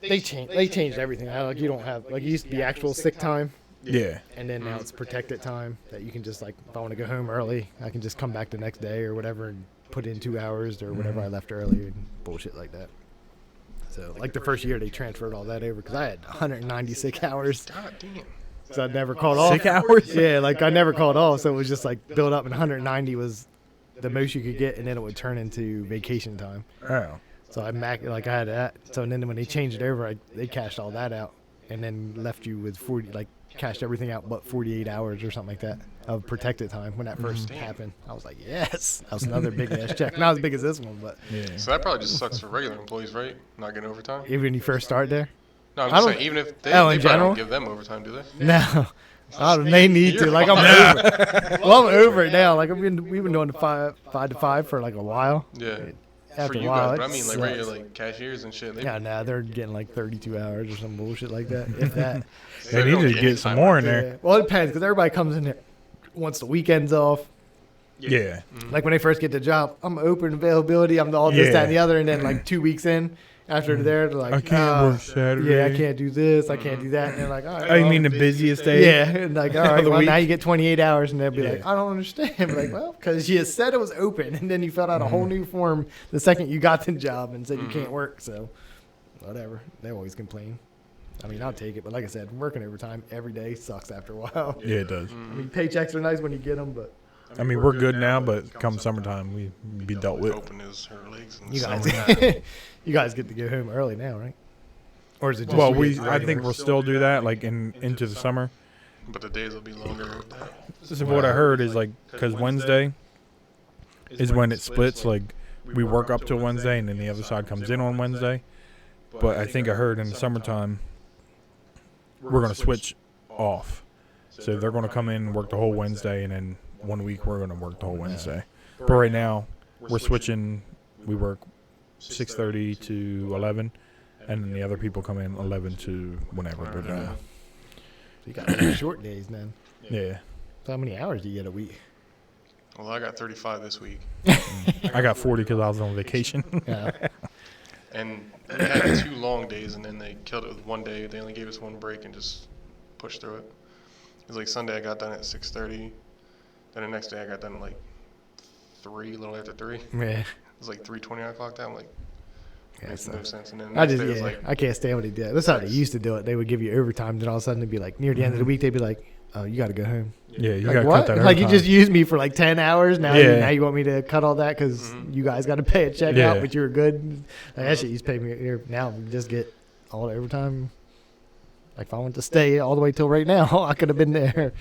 They changed everything. Now, like you don't have like it used to be actual sick time, Yeah. and then now it's protected time that you can just like if I want to go home early, I can just come back the next day or whatever and put in 2 hours or whatever I left earlier and bullshit like that. So like the first year they transferred all that over because I had 196 hours, God damn. so I never called off. Sick hours? Yeah, like I never called off, so it was just like built up, and 190 was the most you could get, and then it would turn into vacation time. Oh. So I I had that. So and then when they changed it over, they cashed all that out, and then left you with 40, like cashed everything out but 48 hours or something like that of protected time when that first Damn. happened. I was like, yes, that was another big ass check. Not as big as this one, but Yeah. So that probably just sucks for regular employees, right? Not getting overtime. even when you first start there. No, I'm I just don't- saying, even if they, Oh, they in probably general? don't give them overtime, do they? No, They need to. Like, I'm over. Well, I'm over it now. Like, we've been doing the 5 to 5 for like a while. Yeah. After For a you while, guys, but I it mean, like sucks. regular like cashiers and shit. They, Yeah, nah, they're getting like 32 hours or some bullshit like that. If that. They need don't to any get some time more off. in there. Yeah. Well, it depends because everybody comes in there wants the weekends off. Yeah. Like when they first get the job, I'm open availability. I'm all this, that, and the other. And then like 2 weeks in, after they're like, I can't work Saturday. yeah, I can't do this. I can't do that. And they're like, all right. Oh, you well, mean the busiest day? yeah, and like, all right, the well, now week? you get 28 hours, and they'll be like, Yeah. I don't understand. Like, well, because you said it was open, and then you filled out a whole new form the second you got the job and said you can't work. So, whatever. They always complain. I mean, I'll take it, but like I said, working overtime every day sucks after a while. Yeah, it does. I mean, paychecks are nice when you get them, but I mean, we're good now, but come summertime, we be dealt with. Open is her legs. And you guys, summertime. you guys get to go home early now, right? Or is it just Well, you I think we'll still do that, like into the summer. But the days will be longer. This is what I heard is like, because Wednesday is when it splits. Like, we work up till Wednesday, and then the other side comes in on Wednesday. But I think I heard in the summertime, we're going to switch off. So they're going to come in and work the whole Wednesday, and then 1 week we're going to work the whole Wednesday. But right now, we're switching. We work 6:30 to 11, and then the other people come in 11 to whenever. But You got short days then. yeah, So how many hours do you get a week? Well, I got 35 this week. I got 40 because I was on vacation. Yeah. And we had 2 long days, and then they killed it with 1 day. They only gave us 1 break and just pushed through it. It was like Sunday I got done at 6:30. Then the next day I got done at like 3, a little after 3. It Yeah. was like 3:20 I clocked out. I'm like, Yeah, makes so- no sense. And then the I next just day was yeah, like, I can't stand what they did. That's how they used to do it. They would give you overtime, then all of a sudden it'd be like near the end of the week they'd be like, "Oh, you got to go home." Yeah, you Like got to what? cut that. Like you overtime. just used me for like 10 hours. Now, Yeah. you want me to cut all that because you guys got to pay a check Yeah. out, but you were good. Like, that shit used to pay me here. Now we just get all the overtime. Like if I wanted to stay all the way till right now, I could have been there.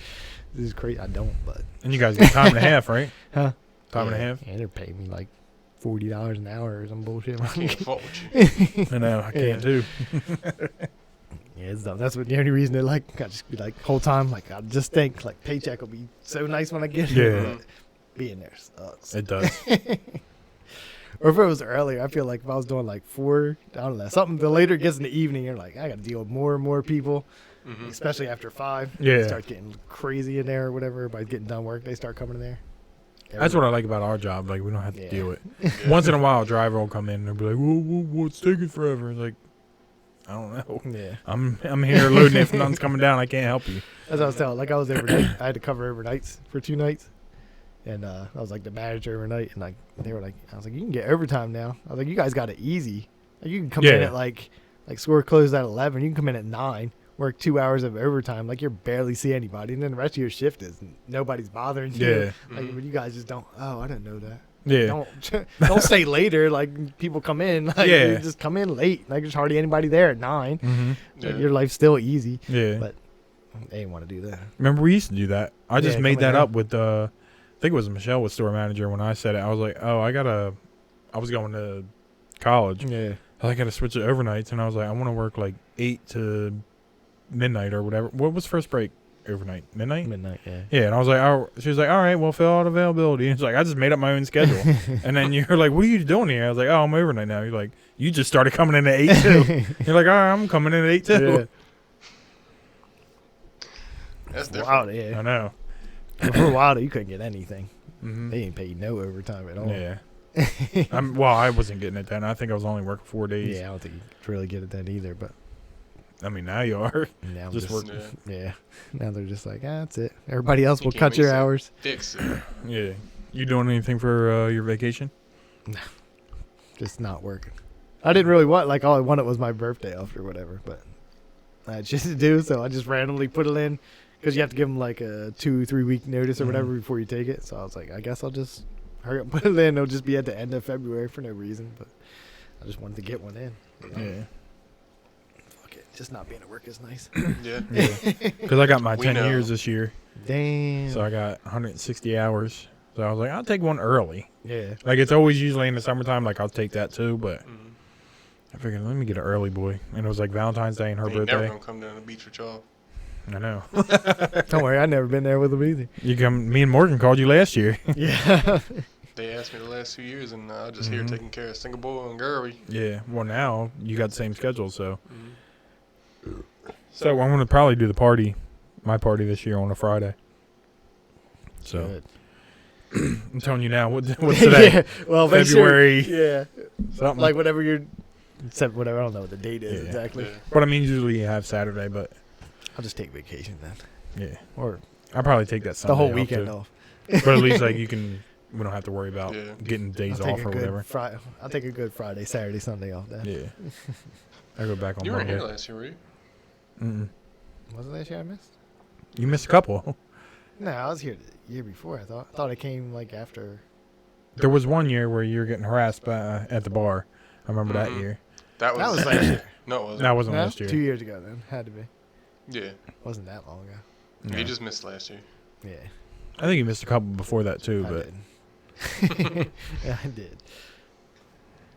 This is crazy. I don't, but And you guys get time and a half, right? huh? Time and a Yeah. half. Yeah, they're paying me like $40 an hour or some bullshit. I can't fault with you. I know, I can't too. Yeah, it's dumb. That's what the only reason they like. I just be like whole time. Like I just think like paycheck will be so nice when I get it. Yeah. but being there sucks. It does. Or if it was earlier, I feel like if I was doing like 4, I don't know, something. The later it gets in the evening, you're like, I got to deal with more and more people, Mhm. especially after 5. Yeah. It starts getting crazy in there or whatever. Everybody's getting done work. They start coming in there. That's what I like about our job. Like, we don't have to Yeah. deal with Yeah. Once in a while, a driver will come in and they'll be like, what's taking forever? It's like, I don't know. Yeah. I'm here loading it. If nothing's coming down, I can't help you. As I was telling, like I was overnight. I had to cover overnights for 2 nights. And I was like the manager overnight, and like they were like, I was like, you can get overtime now. I was like, you guys got it easy. Like you can come in Yeah. at like store closed at 11. You can come in at 9, work 2 hours of overtime. Like you barely see anybody, and then the rest of your shift is nobody's bothering you. Yeah. Like but you guys just don't. Oh, I didn't know that. Yeah. Don't stay later. Like people come in. Like Yeah. you just come in late. Like there's hardly anybody there at 9. Mm-hmm. Yeah. Like, your life's still easy. Yeah. But they didn't want to do that. Remember, we used to do that. I just Yeah, made coming that down. up with, I think it was Michelle was store manager when I said it. I was like, oh, I was going to college. Yeah. I got to switch to overnights. And I was like, I want to work like 8 to midnight or whatever. What was first break overnight? Midnight? Midnight. Yeah. Yeah, and I was like, oh, she was like, all right, well, fill out availability. And it's like, I just made up my own schedule. And then you're like, what are you doing here? I was like, oh, I'm overnight now. You're like, you just started coming in at 8 too. You're like, all right, I'm coming in at 8 too. Yeah. That's different. Wow, I yeah. know. For a while, you couldn't get anything. Hmm. They didn't pay you no overtime at all. Yeah. Well, I wasn't getting it then. I think I was only working 4 days. Yeah, I don't think you could really get it then either. But I mean, now you are. now Just work. Yeah. Yeah. Now they're just like, that's it. Everybody else You will can't cut make your sense. hours. Fix it. Yeah. You doing anything for your vacation? Just not working. I didn't really want, like, all I wanted was my birthday off or whatever. But I had shit to do, so I just randomly put it in. Because you have to give them like a 2-3 week notice or Mhm. whatever before you take it. So I was like, I guess I'll just hurry up and put it in. It'll just be at the end of February for no reason. But I just wanted to get one in. You know? Yeah. Fuck it. Just not being at work is nice. Yeah. Yeah. Because I got my We 10 know. years this year. Damn. So I got 160 hours. So I was like, I'll take one early. Yeah. Like, it's always usually in the summertime. Like, I'll take that too. But Mhm. I figured, let me get an early boy. And it was like Valentine's Day and her Ain't never birthday. gonna come down to the beach with y'all. I know. Don't worry, I've never been there with them either. Me and Morgan called you last year. Yeah. They asked me the last 2 years, and I'm just Mhm. here taking care of Singapore and Gurley. Yeah. Well, now you got the same schedule, so. Mm-hmm. So I'm gonna probably do my party this year on a Friday. So Good. I'm telling you now, what's today? Yeah. Well, make sure- February yeah. something. Like whatever you're. Except whatever. I don't know what the date is Yeah. exactly. Yeah. But I mean, usually you have Saturday, but I'll just take vacation then, yeah, or I'll probably take that Sunday the whole off, weekend too. off. But at least like we don't have to worry about Yeah. getting days I'll off take or a good whatever. I'll take a good Friday, Saturday, Sunday off then. Yeah. I go back on You weren't Monday. here last year, were you? Mm-mm. Wasn't that year I missed? You missed a couple. No, I was here the year before. I thought it came like after. There was one year where you were getting harassed by, at the bar. I remember that Mhm. year. That That was last year. No, it wasn't. That wasn't No? last year. 2 years ago then. Had to be. Yeah. Wasn't that long ago. No. You just missed last year. Yeah. I think you missed a couple before that too, I but did. Yeah, I did.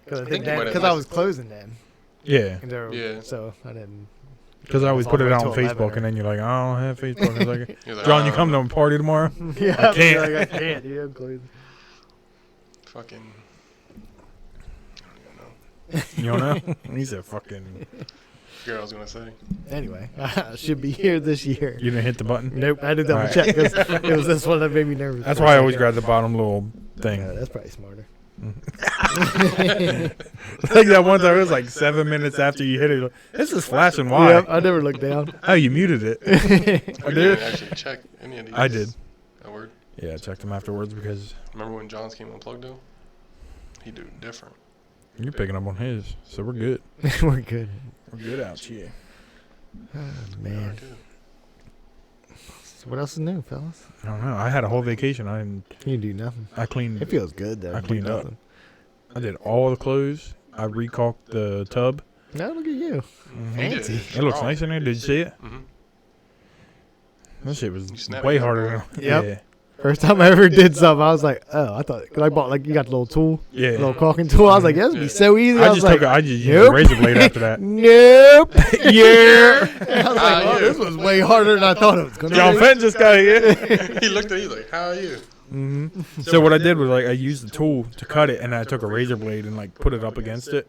Because I think you might have I missed- was closing then. yeah. And there, Yeah. So I didn't. Because I always All put the it way out till on 11 Facebook, or- and then you're like, I don't have Facebook. It's like, He was like, John, you come to a party tomorrow? Yeah, I can't. Like, I can't. Yeah, I'm closing. Fucking. You don't know? He said, fucking. Girl, I was gonna say. Anyway, I should be here this year. You didn't hit the button? Nope, I had to double Alright. check because it was this one that made me nervous. That's for a why I always second. grab the bottom little thing. Yeah, that's probably smarter. Like that one time, it was like 7 minutes after you hit it. Like, this is flashing. Why? Yep, I never looked down. Oh, you muted it. We did? didn't actually check any of these. I did. That word. Yeah, I checked them afterwards because Remember when John's came unplugged though? He do different. you're picking up on his, so we're good. We're good. We're good out here. Oh, We are, man. too. So what else is new, fellas? I don't know. I had a whole vacation. You do nothing. I cleaned. It feels good though. I to do cleaned up. nothing. I did all the clothes. I recalked the tub. No, look at you. Mhm. He did. Fancy. It looks Strong. nice in there. Did you see it? Mhm. That shit You was snapped way it up, harder. boy. Yep. Yeah. First time I ever did something, I was like, oh, I thought, cause I bought like, you got the little tool, Yeah. little caulking tool. I was like, yeah, this would be so easy. I was just like, took. I just used nope. a razor blade after that. nope. Yeah. I was like, oh, yeah. this was way harder than I thought it was going to John be. Fenton just got here. He looked at you like, "How are you?" hmm So what I did was like I used the tool to cut it, and I took a razor blade and like put it up against it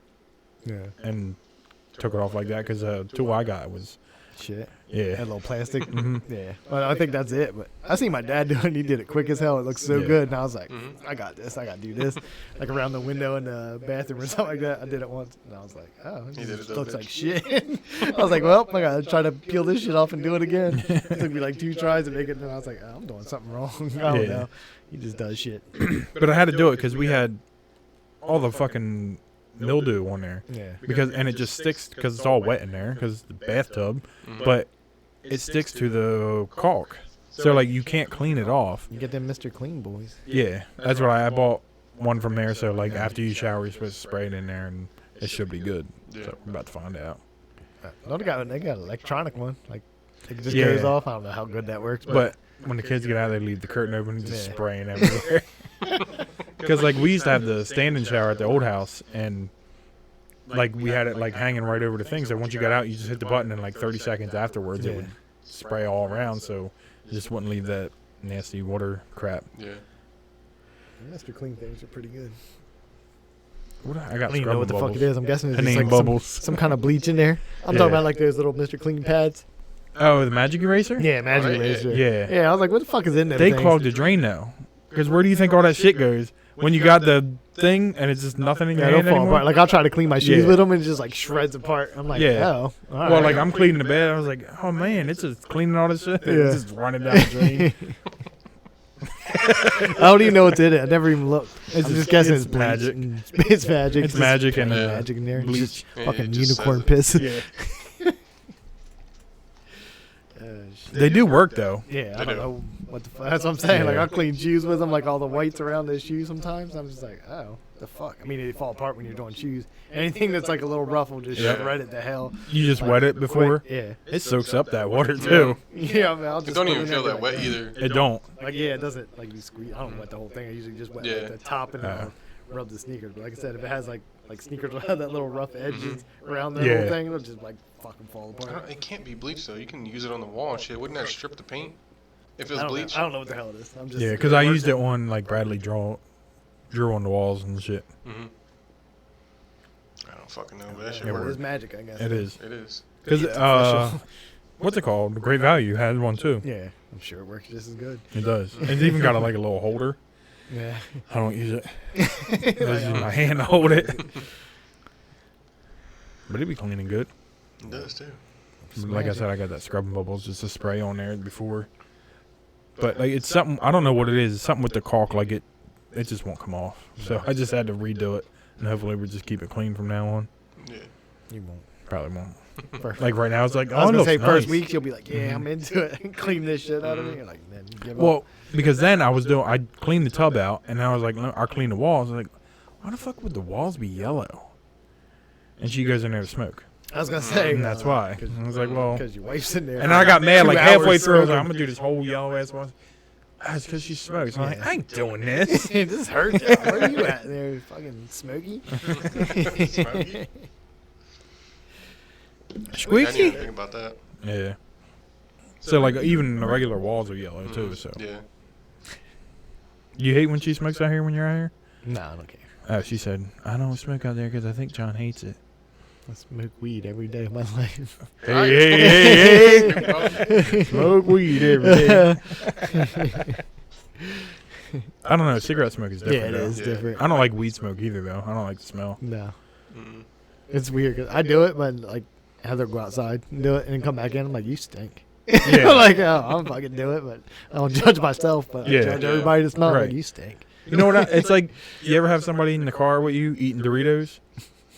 Yeah. and took it off like that because the tool I got was Shit. yeah. That little plastic. hmm Yeah. Well, I think that's it. But I seen my dad do it, and he did it quick as hell. It looks so Yeah. good. And I was like, Mhm. I got this. I got to do this. Like around the window in the bathroom or something like that. I did it once. And I was like, oh, He this did it though, looks bitch. like shit. I was like, well, I got to try to peel this shit off and do it again. It took me like 2 tries to make it. And I was like, oh, I'm doing something wrong. I don't Yeah. know. He just does shit. But I had to do it because we had all the fucking mildew on there Yeah. because and it just sticks because it's all wet in there because the bathtub, Mhm. but it sticks to the caulk. So like you can't clean it off. You get them Mr. Clean boys. Yeah, that's what I bought one from there. So like after you shower, you're supposed to spray it in there, and it should be good. Yeah. So we're about to find out. No, they got an electronic one. Like it just Yeah. goes off. I don't know how good that works, But when the kids get out, they leave the curtain open and just Yeah. spraying everywhere. Because like we used to have the standing shower at the old house, and like we had it like hanging right over the thing. So once you got out, you just hit the button, and like 30 seconds afterwards, it Yeah. would spray all around. So you just wouldn't leave that nasty water crap. Yeah. Mr. Clean things are pretty good. What I I got don't even know what the fuck bubbles. it is. I'm guessing it's Her just name like Bubbles. some kind of bleach in there. I'm Yeah. talking about like those little Mr. Clean pads. Oh, the magic eraser. Yeah, magic Right, yeah. eraser. Yeah. Yeah, I was like, what the fuck is in there? They clogged the drain though. Because where do you think all that shit goes? When you got the thing and it's just nothing in your Yeah, they'll hand fall anymore? apart. Like I'll try to clean my shoes Yeah. with them and it just like shreds apart. I'm like, Yeah. oh. All Well, right. like I'm cleaning the bed. I was like, oh man, it's just cleaning all this shit. Yeah. It's just running down the drain. I don't even know what's in it. I never even looked. I'm just guessing it's it's bleach magic. and- It's magic. It's Just magic and Yeah. magic in there. bleach. Just Yeah, fucking it just unicorn says piss. Yeah. Shit. They do work though. Yeah, I They don't do. know what the fuck. That's what I'm saying. Like Yeah. I'll clean shoes with them, like all the whites around those shoes. Sometimes I'm just like, oh, the fuck. I mean, they fall apart when you're doing shoes. Anything that's like a little rough will just Yeah. shred it to hell. You just Like, wet it before. quick. Yeah. It soaks up that water too. Yeah, I mean, I'll It just don't put even in there feel and that be wet like, either. It don't. Like yeah, it doesn't like you squeeze. I don't wet the whole thing. I usually just wet Yeah. like, the top and I'll rub the sneakers. But like I said, if it has like sneakers that have that little rough edges around the Yeah. whole thing, it'll just like fucking fall I apart. don't, it can't be bleach though. You can use it on the wall and shit. Wouldn't that strip the paint? If it I was don't bleach. know. I don't know what the hell it is. I'm just Yeah, because I used it on like Bradley drew on the walls and shit. Mm-hmm. I don't fucking know, but that shit It works. is magic, I guess. It is. It is. Because It's official. what's it called? Great Value had one too. Yeah, I'm sure it works just as good. It does. It's even got like a little holder. Yeah. I don't use it. I just use my hand to hold it. But it'd be cleaning good. It does too. Like I said, I got that scrubbing bubbles just to spray on there before. But like it's something I don't know what it is. It's something with the caulk, like it just won't come off. So I just had to redo it, and hopefully we'll just keep it clean from now on. Yeah. You won't. Probably won't. First, Like right now, it's like I was it gonna say looks first nice. week you'll be like, yeah, I'm into it. Clean this shit out of me. You're like, then you give up. Well, because then I cleaned the tub out, and I was like, no, I cleaned the walls. I was like, why the fuck would the walls be yellow? And she goes in there to smoke, I was gonna say, and that's why. I was like, well, because your wife's in there. and I got mad 2 like halfway hours through. I was like, scrubbing. I'm gonna do this whole yellow ass one. That's because she smokes. I'm like, I ain't doing this. This hurts. Where are you at there? Fucking smoky? Smoky? I didn't Squeaky. even think about that. Yeah. So like even the regular walls are yellow too. So Yeah. you hate when she smokes out here when you're out here? No, I don't care. Oh, she said I don't smoke out there because I think John hates it. I smoke weed every day of my life. Hey, smoke weed every day. I don't know. Cigarette smoke is Yeah, different. it though. is Yeah. different. I don't like weed smoke either though. I don't like the smell. No, Mm. it's weird 'cause I do it, but like Heather go outside and do it and then come back in. I'm like, you stink. Yeah. I'm like, oh, I'll fucking do it, but I don't judge myself, but Yeah. I judge Yeah. everybody that smells. Right. Like, you stink. You know what? It's like you ever have somebody in the car with you eating Doritos,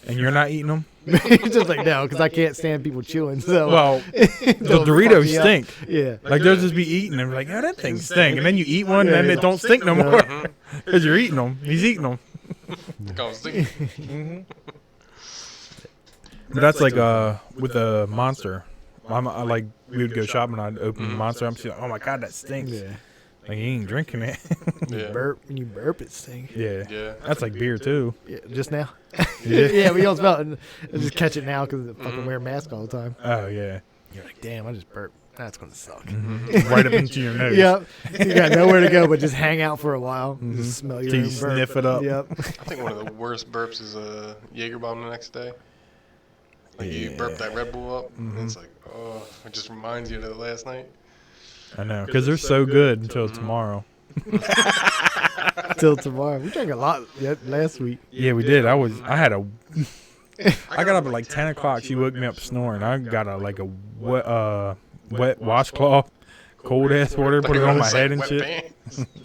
and you're not eating them. It's just like no, because I can't stand people chewing. So Well, the it'll fuck Doritos me up. stink. Yeah. Like they'll just be eating them. Like, oh, that thing stink. And then you eat one, and then it don't stink no more because you're eating them. He's eating them. Think I was thinking. But that's like with a Monster. I like we would go shopping. I'd open the Monster. I'm like, oh my god, that stinks. Yeah. Like you ain't drinking it. Yeah. When you burp, it stinks. Yeah. Yeah. That's like beer too. Yeah, just now. Yeah. Yeah, we don't smell it. And I just catch it now because I fucking wear a mask all the time. Oh yeah. You're like, damn, I just burped. That's gonna suck. Right up into your nose. Yep. You got nowhere to go but just hang out for a while. Just smell your Till you own burp. sniff it up. Yep. I think one of the worst burps is a Jaeger bomb the next day. Like you burp that Red Bull up, and it's like, oh, it just reminds you of the last night. I know, because they're so good until tomorrow. Till tomorrow. We drank a lot last week. Yeah, we did. I got up at like 10 o'clock. She woke me up snoring. I got a wet washcloth, cold ass water, put it on my It's head like and wet shit. pants.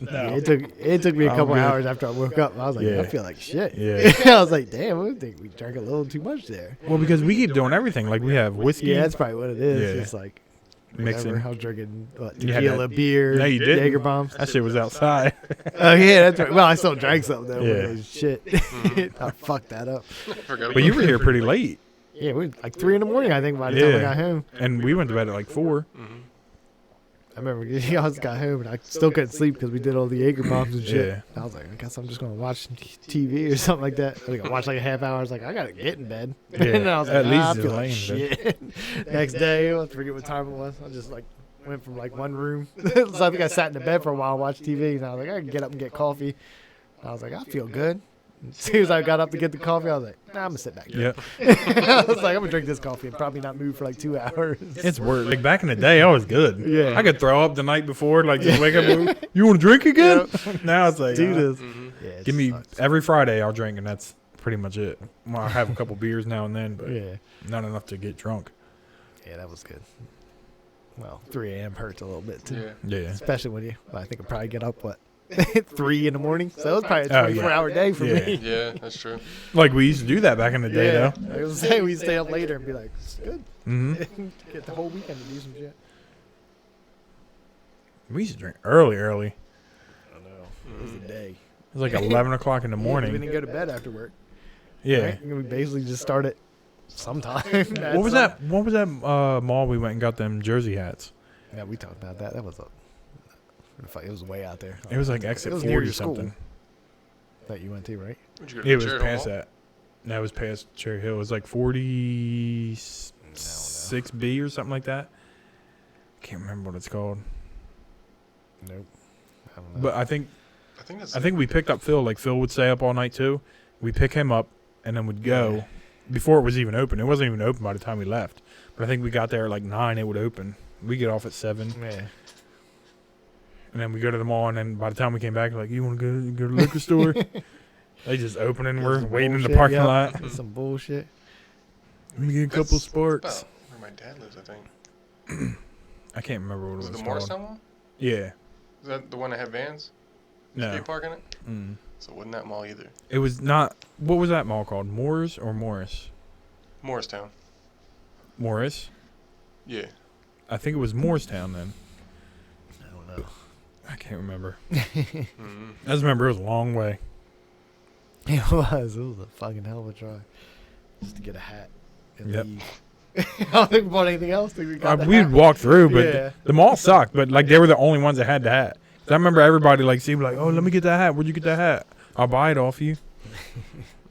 Yeah, it took me a I'm couple good. hours after I woke up. I was like, Yeah. I feel like shit. Yeah. I was like, damn, I think we drank a little too much there. Well, because we keep doing everything. Like we have whiskey, Yeah, that's probably what it is. Yeah. It's like mixing. whatever. I was drinking You had tequila, that- beer, No, you didn't. Jaeger bombs. That shit was outside. Oh yeah, that's right. Well, I still drank some though. Yeah. But it was shit. I fucked that up. Forgot But you about were here pretty late, Yeah, we like 3 in the morning. I think by the time I Yeah. got home. and we went to bed at like 4. I remember y'all got home and I still couldn't sleep because we did all the Jaeger bombs and shit. Yeah. I was like, I guess I'm just gonna watch TV or something like that. I think I watched like a half hour. I was like, I gotta get in bed. Yeah, And I was like, at least I you're feel like laying in shit. Next day, I forget what time it was. I just like went from like one room. So I think I sat in the bed for a while, watched TV, and I was like, I can get up and get coffee. I was like, I feel good. As soon as I got up to get the coffee, I was like, nah, I'm gonna sit back. Yep. I was like, I'm gonna drink this coffee and probably not move for like 2 hours. It's work. Like back in the day, I was good. Yeah. I could throw up the night before, like just wake up. And, you want to drink again? Now it's like, Do this. Yeah, it give me sucks. every Friday. I'll drink, and that's pretty much it. Well, I have a couple beers now and then, but Yeah. not enough to get drunk. Yeah, that was good. Well, 3 a.m. hurts a little bit too. Yeah. Yeah. Especially when I think I'll probably get up, 3 in the more. So it was probably a Oh, yeah. 24-hour day for Yeah. me. Yeah, that's true. Like we used to do that back in the day, Yeah. though. I was saying we'd stay up later and be like, it's good. Mm-hmm. Get the whole weekend to do some shit. We used to drink early. I know. It was a day. It was like 11 o'clock in the We morning. didn't go to bed after work. Yeah. Right? We basically just started sometime. What was that? What was that mall we went and got them jersey hats? Yeah, we talked about that. That was it was way out there. It was like exit It was 40 near or your school. something. That you went to, right? Where'd you go to It was Cherry past Hill? that. That was past Cherry Hill. It was like 40. 6B or something like that. Can't remember what it's called. Nope. I don't know. But I think I think we picked up Phil. Like Phil would stay up all night too. We pick him up and then would go before it was even open. It wasn't even open by the time we left. But I think we got there at like 9. It would open. We get off at 7, Yeah. and then we go to the mall. And then by the time we came back, like, you want to go to the liquor store? They just open and we're Some waiting in the bullshit, parking yeah. lot. That's some bullshit. Let me get a That's couple sports. about where my dad lives, I think. I can't remember what Was it it was the called. Morristown one? Yeah. Is that the one that had vans? No. Skate park in it? Mm. So it wasn't that mall either. It was not. What was that mall called? Moores or Morris? Morristown. Morris. Yeah. I think it was Moorestown then. I don't know. I can't remember. Mm-hmm. I just remember it was a long way. It was. It was a fucking hell of a drive. Just to get a hat and Yep. leave. I don't think we bought anything else. I think we got the We'd hat. walk through, but Yeah. the mall sucked. But like they were the only ones that had the hat. 'Cause I remember everybody like seemed like, oh, let me get that hat. Where'd you get that hat? I'll buy it off you.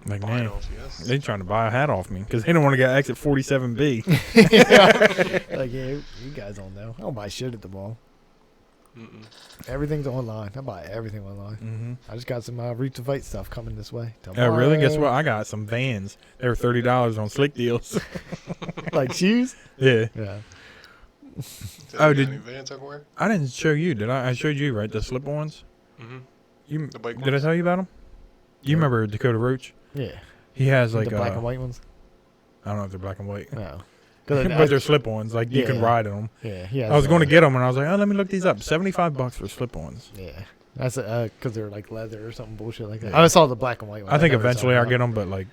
I'm like, Buy it man, off, yes. they trying to buy a hat off me because they don't want to get exit 47B. Like, yeah, you guys don't know. I don't buy shit at the mall. Mm-mm. Everything's online. I buy everything online. Mm-hmm. I just got some Root to Fight stuff coming this way. Oh, really? Guess tomorrow. what? I got some Vans. They were $30 on Slick Deals. Like shoes? Yeah. Yeah. Oh, You did- got any Vans Tuckware? I didn't show you, did I? I showed you, right? The slip-ons. Mm-hmm. You The bike did I ones? tell you about them? You Nope. remember Dakota Roach? Yeah. He has like the black and white ones? I don't know if they're black and white, No. but they're slip-ons. Like you can Yeah. ride on them. Yeah. Yeah. I was going to get them, and I was like, oh, let me look these up. $75 for slip-ons. Yeah. That's because they're like leather or something bullshit like that. Yeah. I saw the black and white one. I think never saw eventually the I'll black- get them, but like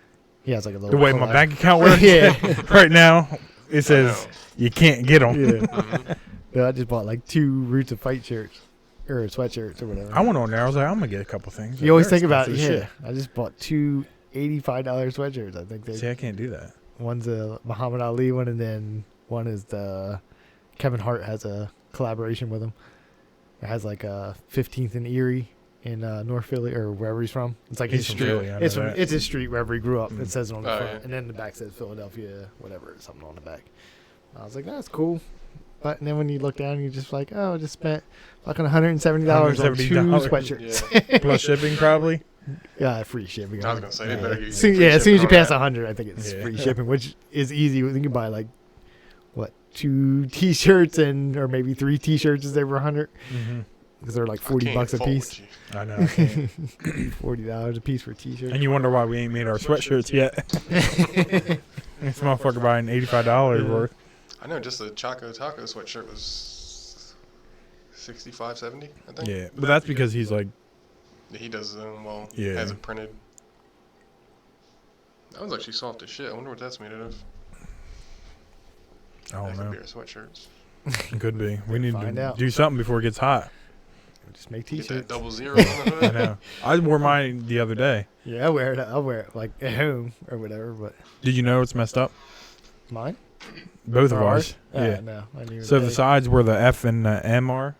He has like a little. the way my collab. bank account works Yeah. right now, it I says know. you can't get them. Yeah. Mhm. Yeah, I just bought like 2 Roots of Fight shirts or sweatshirts or whatever. I went on there. I was like, I'm gonna get a couple things. You always They're think about expensive as I just bought 2 $85 sweatshirts. I think shit. they. See, I can't do that. One's a Muhammad Ali one, and then one is the Kevin Hart has a collaboration with him. It has like a 15th and Erie in North Philly or wherever he's from. It's like He's his from street. Philly, I know It's from that. it's his street wherever he grew up. Mm. It says it on the Oh, front, yeah. and then the back says Philadelphia, whatever, something on the back. I was like, that's cool. But and then when you look down, you're just like, oh, I just spent fucking $170 on 2 $170. sweatshirts. Yeah. Plus shipping, probably. Yeah, free shipping. I was gonna say, they better get you Soon, free yeah, as soon as you shipping on pass that. 100, I think it's Yeah. free shipping, which is easy. You can buy like what 2 T-shirts and or maybe 3 T-shirts is over 100 Mm-hmm. because they're like I $40 can't a fault piece. with you. I know. I can't. $40 a piece for a T-shirt. And you wonder why we ain't made our sweatshirts yet. This motherfucker buying $85 Yeah. worth. I know just the Choco Taco sweatshirt was 65, 70, I think. Yeah, but that's because he's like, He does his own, well, Yeah. has it printed. That one's actually soft as shit. I wonder what that's made out of. I don't That could know. be our sweatshirts. It could be. We need Find to out. do something before it gets hot. Just make Get that T-shirts. 00 on the hood. I know. I wore mine the other day. Yeah, I'll wear it like at home or whatever. But Did you know it's messed up? mine, Both of Or ours. Yeah, no, I didn't even So the think. sides where the F and the M are,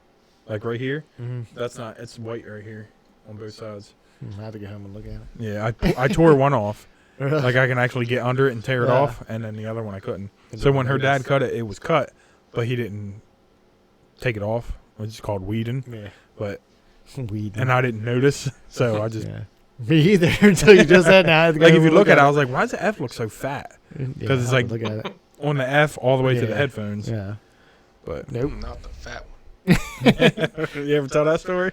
like right here, Mhm. that's not. It's white right here on both sides. I have to get home and look at Yeah, I tore one off. it. Like I can actually get under it and tear it Yeah. off, and then the other one I couldn't. So when her dad cut it, it was cut, but he didn't take it off. It's called weeding, yeah, but weed, and I didn't notice, so I just yeah. Me either until you just said now. like if you look at it, I was like, why does the F look so fat? Yeah, 'cause it's I have like- to look at it. On the F all the way to the Yeah. headphones. Yeah, But nope. Not the fat one. you ever tell that story?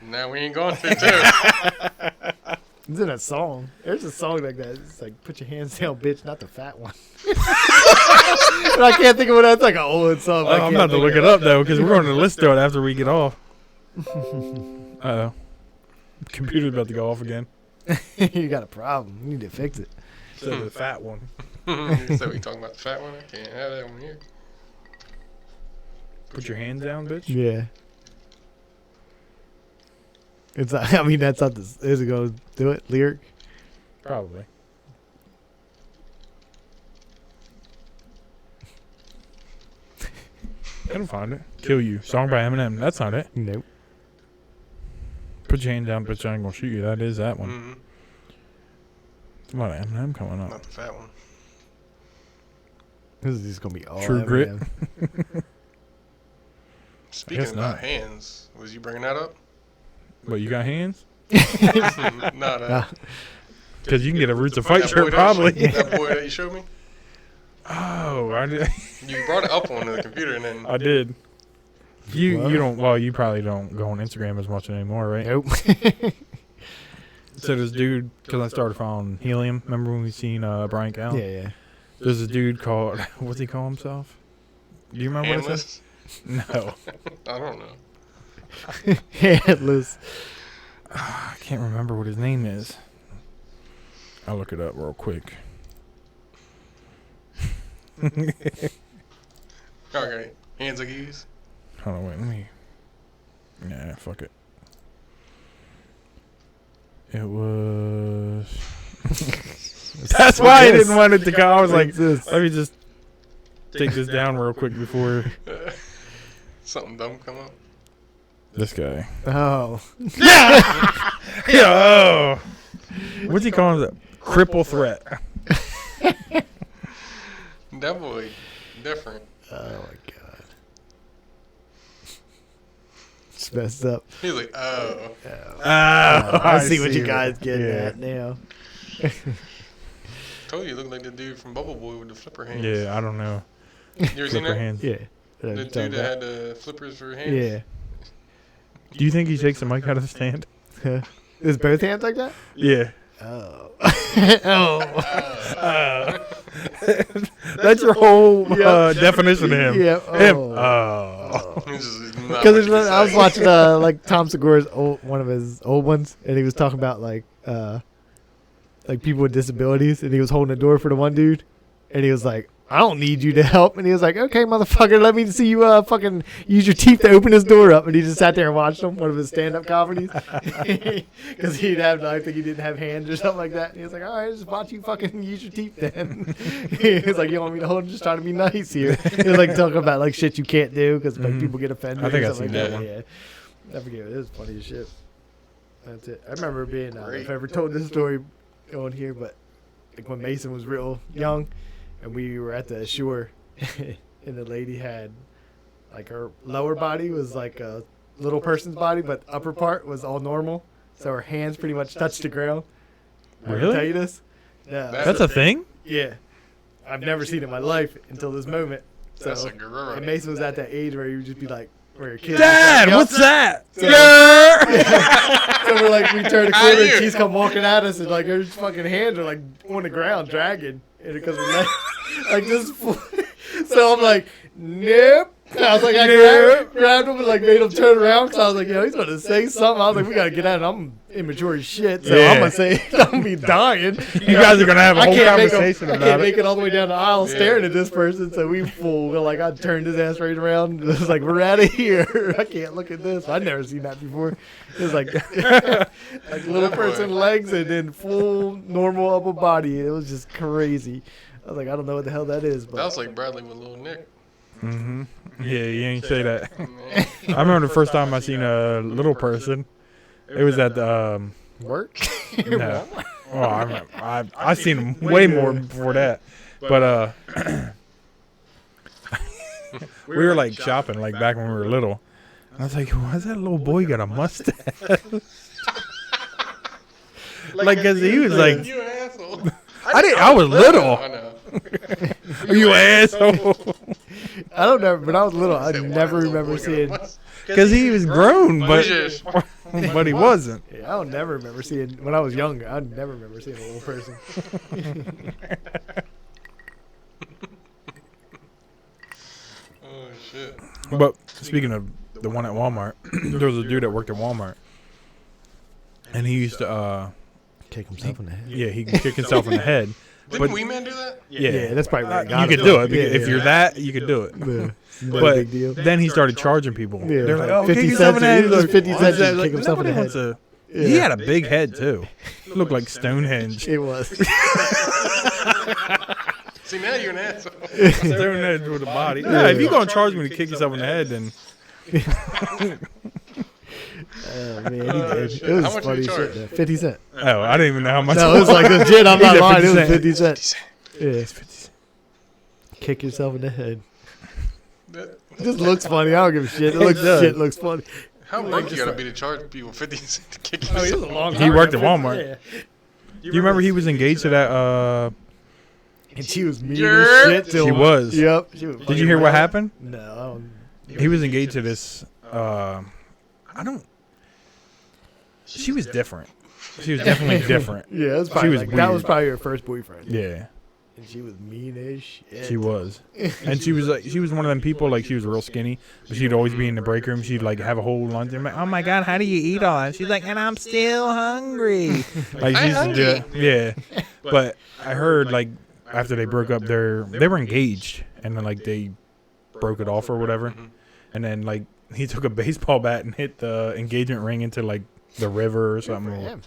Now we ain't going to too. It's in a song. There's a song like that. It's like, put your hands down, bitch, not the fat one. But I can't think of what that's like an old song. I I'm can't about to think look of it up though, because we're going to listen to it after we get off. Uh-oh. Computer's about to go off again. You got a problem. You need to fix it. So the fat one. So we talking about the fat one? I can't have that one here. Put your hands down, bitch. Yeah. It's. I mean, that's not the. Is it going to do it? Lyric. Probably. I don't find it. Kill You. Song by Eminem. That's not it. Nope. Put your hand down, bitch. I ain't gonna shoot you. That is that one. Mm-hmm. There's a lot of Eminem coming up. Not the fat one. This is just gonna be all True Grit. Eminem. Speaking Guess about not. hands, was you bringing that up? But you got hands? Not Because you can get a Roots of Fight that boy shirt probably. that boy that you showed me. Oh, I did. You brought it up on the computer and then I did. You What? don't. Well, you probably don't go on Instagram as much anymore, right? Nope. So this dude, because I started following Helium. Remember when we seen Brian Cal? yeah. There's a dude called. What's he call himself? Do you remember what it says? handless. No, I don't know. Handless. I can't remember what his name is. I'll look it up real quick. Okay, hands like these. Hold on, wait, let me. Nah, fuck it. It was. That's why I didn't want it to go. I was like, let me just take this down real quick before Something dumb come up. this guy. Oh. Yo, what's he calling it? Cripple threat. That boy, different. Oh my god. It's messed up. He's like, oh. I see what you guys getting Yeah. at now. Told you look like the dude from Bubble Boy with the flipper hands. Yeah, I don't know. You ever seen Flipper that? hands. Yeah. The dude that had the flippers for hands. Yeah. Do you think he takes the mic out of the stand? Is both hands like that? Yeah. Oh. That's your whole definition of him. Yeah. Him. Oh. Oh. He's just not Because what you I was say. watching like Tom Segura's one of his old ones, and he was talking about like people with disabilities, and he was holding the door for the one dude, and he was like, "I don't need you to help," and he was like, "Okay, motherfucker, let me see you fucking use your teeth to open this door up," and he just sat there and watched him, one of his stand-up comedies, because he'd have, I think he didn't have hands or something like that, and he was like, "All right, just watch you fucking use your teeth then." He was like, "You want me to hold? Just trying to be nice here." He was like talking about like shit you can't do because like Mhm. people get offended. I think or I've something seen like that one. Yeah, I forget. It was funny as shit. That's it. I remember being. Great. If I ever told this story on here, but like when Mason was real young, and we were at the shore, and the lady had like her lower body was like a little person's body, but upper part was all normal. So her hands pretty much touched the ground. I ever Really? tell you this? Yeah. That's a thing? Yeah. I've never seen it in my life until this moment. So, That's a gorilla. and Mason was at that age where he would just be like, where your kids. Dad, what's that? So- Yeah. So we're like, we turn the How corner and you? she's come walking at us, and like her fucking hands are like on the ground dragging, and because we're like this. So I'm like, nope. And I was like, I grabbed him and like made him turn around because I was like, yo, he's gonna say something. I was like, we gotta get out. I'm immature as shit, so Yeah. I'm gonna say I'm gonna be dying. You guys are gonna have a I whole can't make conversation I about can't it. make it all the way down the aisle Yeah. staring at this person. So we full. Like I turned his ass right around. It was like we're out of here. I can't look at this. I'd never seen that before. It was like like little person legs and then full normal upper body. It was just crazy. I was like, I don't know what the hell that is, but That was like Bradley with Little Nick. Mm-hmm. Yeah, you ain't say that. Man. I remember the first time I seen a little person. It was at the work. no. Oh, I remember. I seen him way more before that. But we were like shopping like back when we were little. I was like, why's that little boy got a mustache? Like, cause he was like, You an asshole. I was little. I know. Are you an asshole? I don't know, but I was little. I Said, "Why never is little remember boy got a seeing. mustache?" Cause he was grown, but Just- but he wasn't. Yeah, I don't never remember seeing when I was younger. I never remember seeing a little person. Oh shit. But speaking of the one at Walmart, there was a dude that worked at Walmart, and he used to, Kick himself in the head. yeah, he could kick himself in the head. Didn't But- Wee Man do that? Yeah, that's probably where I You got could it do from. it because Yeah, if you're that, you could do it. yeah. Not a But big deal. then he started charging people. Yeah, They're like, like "Oh, 50 kick yourself in the cents, head." he was Like, 50 "What cents is that?" to Like, kick himself in the nobody head. wants to- He had a big head too. Looked like Stonehenge. It was. See, now you're an asshole. Stonehenge with a body. Yeah, if you're gonna charge me to kick yourself in the head, then Oh man, he did. shit. It was How much funny did he shit. charge? 50 cents. oh, I didn't even know how much. No, it was like legit. I'm He not said lying. It was 50 50 cents. Yeah. kick yourself in the head. That- It just looks funny. I don't give a shit. It looks does. shit looks funny. How big you gotta be to charge people 50 cents to kick I mean, yourself? it was a long He time worked ago. at Walmart. Yeah. Do you remember he was engaged to that? And she was mean Yeah. as shit to She him. was. Yep. She was Did you hear what happened? No. I don't. He was engaged to this. I don't. She was different. She was definitely different. Yeah, that's probably was like, that was weird. probably her first boyfriend. Yeah, And she was mean as shit. she was, and she was like, she was one of them people like she was real skinny, but she'd always be in the break room. She'd like have a whole lunch. And like, oh my god, how do you eat all that? She's like, and I'm still hungry. Like she used to do it. Yeah, but I heard like after they broke up, they were engaged, and then like they broke it off or whatever, Mhm. and then like he took a baseball bat and hit the engagement ring into like the river or Good for something. him.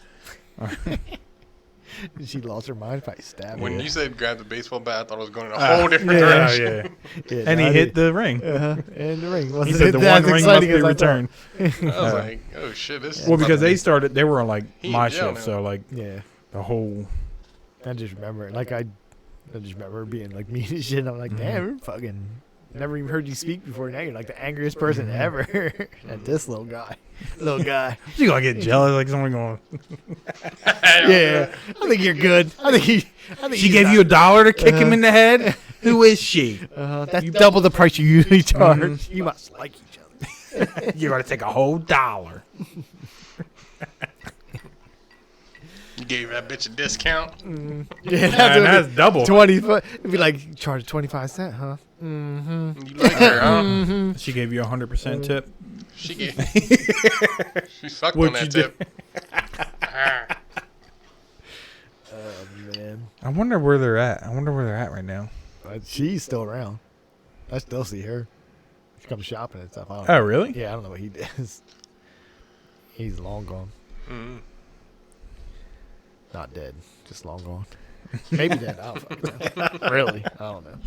She lost her mind. Probably stabbed When her. you said grab the baseball bat, I thought it was going in a Ah, whole different yeah. direction. Yeah, Yeah, and he no, I hit the ring. And the ring He wasn't said the as one ring must exciting be as I thought. returned. I was Yeah. like, oh shit, this. is Well, about because to they be- started, they were on like He in my jail shift, now. so like Yeah. the whole. I just remember it. Like I just remember her being like mean as shit. I'm like, Mhm. damn, you're fucking never even heard you speak before. Now you're like the angriest person Mhm. ever. And this little guy. She gonna get jealous, like someone going. Yeah. I think you're good. I think She gave you $1 to kick him in the head. Who is she? that's double the price you usually charge. Mhm. You must like each other. You're gonna take a whole $1. You gave that bitch a discount. Yeah, And that's double. 20. It'd be like charge 25 cents, huh? Mm-hmm. You like her, huh? Mm-hmm. She gave you 100% tip. She gave. She sucked What'd on you that do? tip. Ah. Oh man, I wonder where they're at. I wonder where they're at right now. she's still around. I still see her. She comes shopping and stuff. I don't Oh, know. really? Yeah, I don't know what he does. He's long gone. Mhm. Not dead, just long gone. Maybe dead. I don't fucking know. Really, I don't know.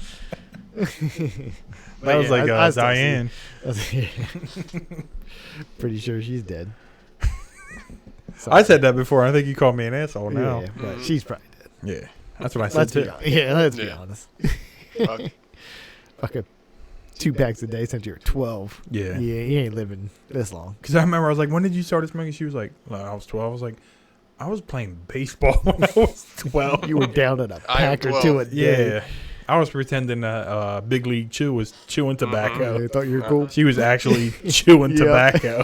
That was like I still see- Diane. Pretty sure she's dead. I said that before. I think you called me an asshole now. Yeah, but Mhm. she's probably dead. Yeah, that's what I said Let's be too. honest. Yeah, let's be Yeah. honest. Fuck. Fucking 2 packs a day since you were 12. Yeah. Yeah, he ain't living this long. Because I remember I was like, when did you start smoking? She was like, I was 12. I was like, I was playing baseball when I was 12. You were down at a I am pack or two 12. a day. Yeah. I was pretending that Big League Chew was chewing tobacco. I thought you were cool. She was actually chewing Yeah. tobacco.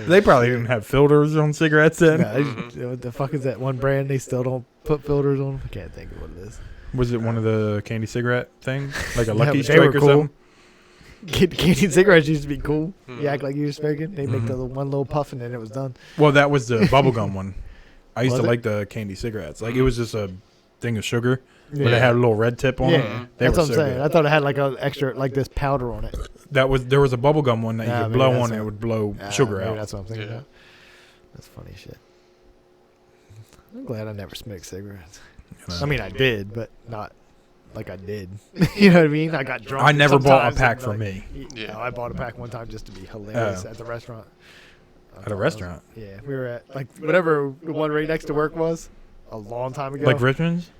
They probably didn't have filters on cigarettes then. Nah, what the fuck is that one brand they still don't put filters on? I can't think of what it is. Was it one of the candy cigarette things? Like a Yeah, Lucky but they were Strike or cool. something? Candy cigarettes used to be cool. Mhm. You act like you were smoking. They make Mhm. the one little puff and then it was done. Well, that was the bubblegum one. I used Was to it? like the candy cigarettes. Like, it was just a thing of sugar, but Yeah. it had a little red tip on Yeah, it. They that's were what I'm so saying. good. I thought it had like a extra, like this powder on it. There was a bubblegum one that you Ah, could maybe blow that's on and it. it would blow Ah, sugar maybe out. That's what I'm thinking Yeah. about. That's funny shit. I'm glad I never smoked cigarettes. you know. I mean, I did, but not like I did. You know what I mean? I got drunk. I never bought a sometimes pack and, for like, me. Yeah. No, I bought a pack one time just to be hilarious Oh. at the restaurant. At a restaurant? Yeah, we were at like whatever the one right next to work was a long time ago. Like Richmond's?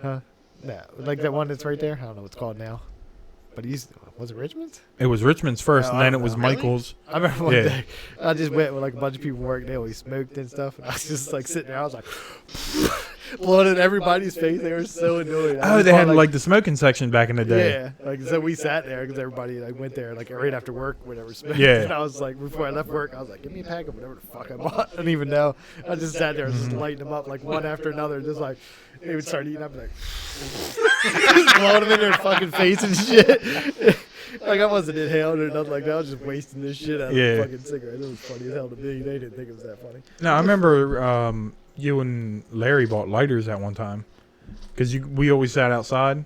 Huh? No, like that one that's right there. I don't know what it's called now. But was it Richmond's? It was Richmond's first, Oh, and I then it don't was know. Really? Michael's. I remember one Yeah. day I just went with like a bunch of people work. They always smoked and stuff. And I was just like sitting there. I was like blowing in everybody's face. They were so annoyed. I Oh, just they bought, had like the smoking section back in the day. yeah, like so we sat there because everybody like went there like right after work, whatever. Smoked. Yeah. And I was like, before I left work, I was like, give me a pack of whatever the fuck I bought. I didn't even know. I just sat there just lighting them up like one after another, just like they would start eating. I'd be like, just blowing them in their fucking face and shit. Like I wasn't inhaled or nothing like that. I was just wasting this shit out of Yeah. the fucking cigarette. It was funny as hell to me. They didn't think it was that funny. No, I remember you and Larry bought lighters at one time, because we always sat outside,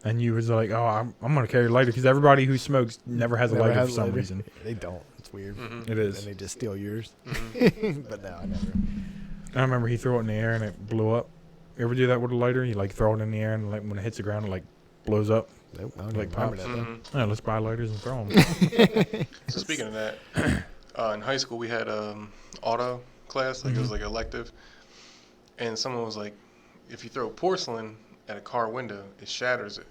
and you was like, "Oh, I'm gonna carry a lighter," because everybody who smokes never has a Never lighter has for a some lighter. reason. They don't. It's weird. Mhm. It is. And they just steal yours. Mhm. But no, I never. I remember he threw it in the air and it blew up. You ever do that with a lighter? You like throw it in the air and like when it hits the ground, it like blows up. Nope, I don't Like even remember pops. that. Though. Mhm. Yeah, let's buy lighters and throw them. So speaking of that, in high school we had auto class, like it was like elective, and someone was like, if you throw porcelain at a car window, it shatters it.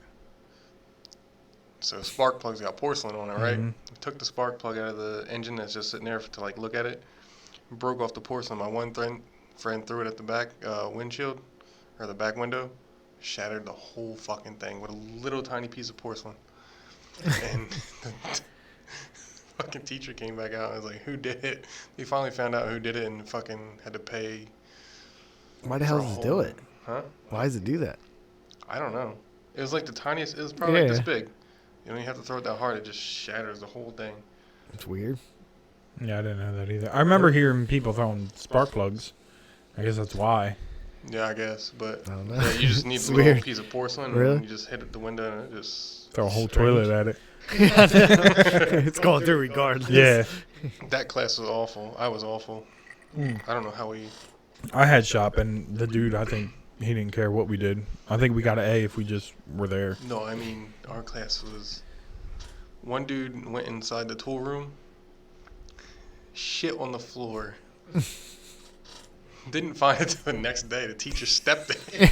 So spark plug's got porcelain on it, right? Mhm. Took the spark plug out of the engine that's just sitting there to like look at it. Broke off the porcelain. My one friend threw it at the back windshield or the back window. Shattered the whole fucking thing with a little tiny piece of porcelain. And the fucking teacher came back out and was like, "Who did it?" He finally found out who did it and fucking had to pay. Why the hell for a does it whole- do it? Huh? Why does it do that? I don't know. It was like the tiniest. It was probably like this Yeah. big. You don't even have to throw it that hard. It just shatters the whole thing. It's weird. Yeah, I didn't know that either. I remember hearing people throwing spark plugs. I guess that's why. Yeah, I guess. But I don't know. yeah, you just need It's a little weird. piece of porcelain Really? and you just hit it the window and it just. Throw a whole strange. toilet at it. It's going through regardless. Yeah. That class was awful. I was awful. Mm. I don't know how we. I had shop, and the dude, I think he didn't care what we did. I think we got an A if we just were there. No, I mean, our class was. One dude went inside the tool room, shit on the floor. Didn't find it till the next day. The teacher stepped in it.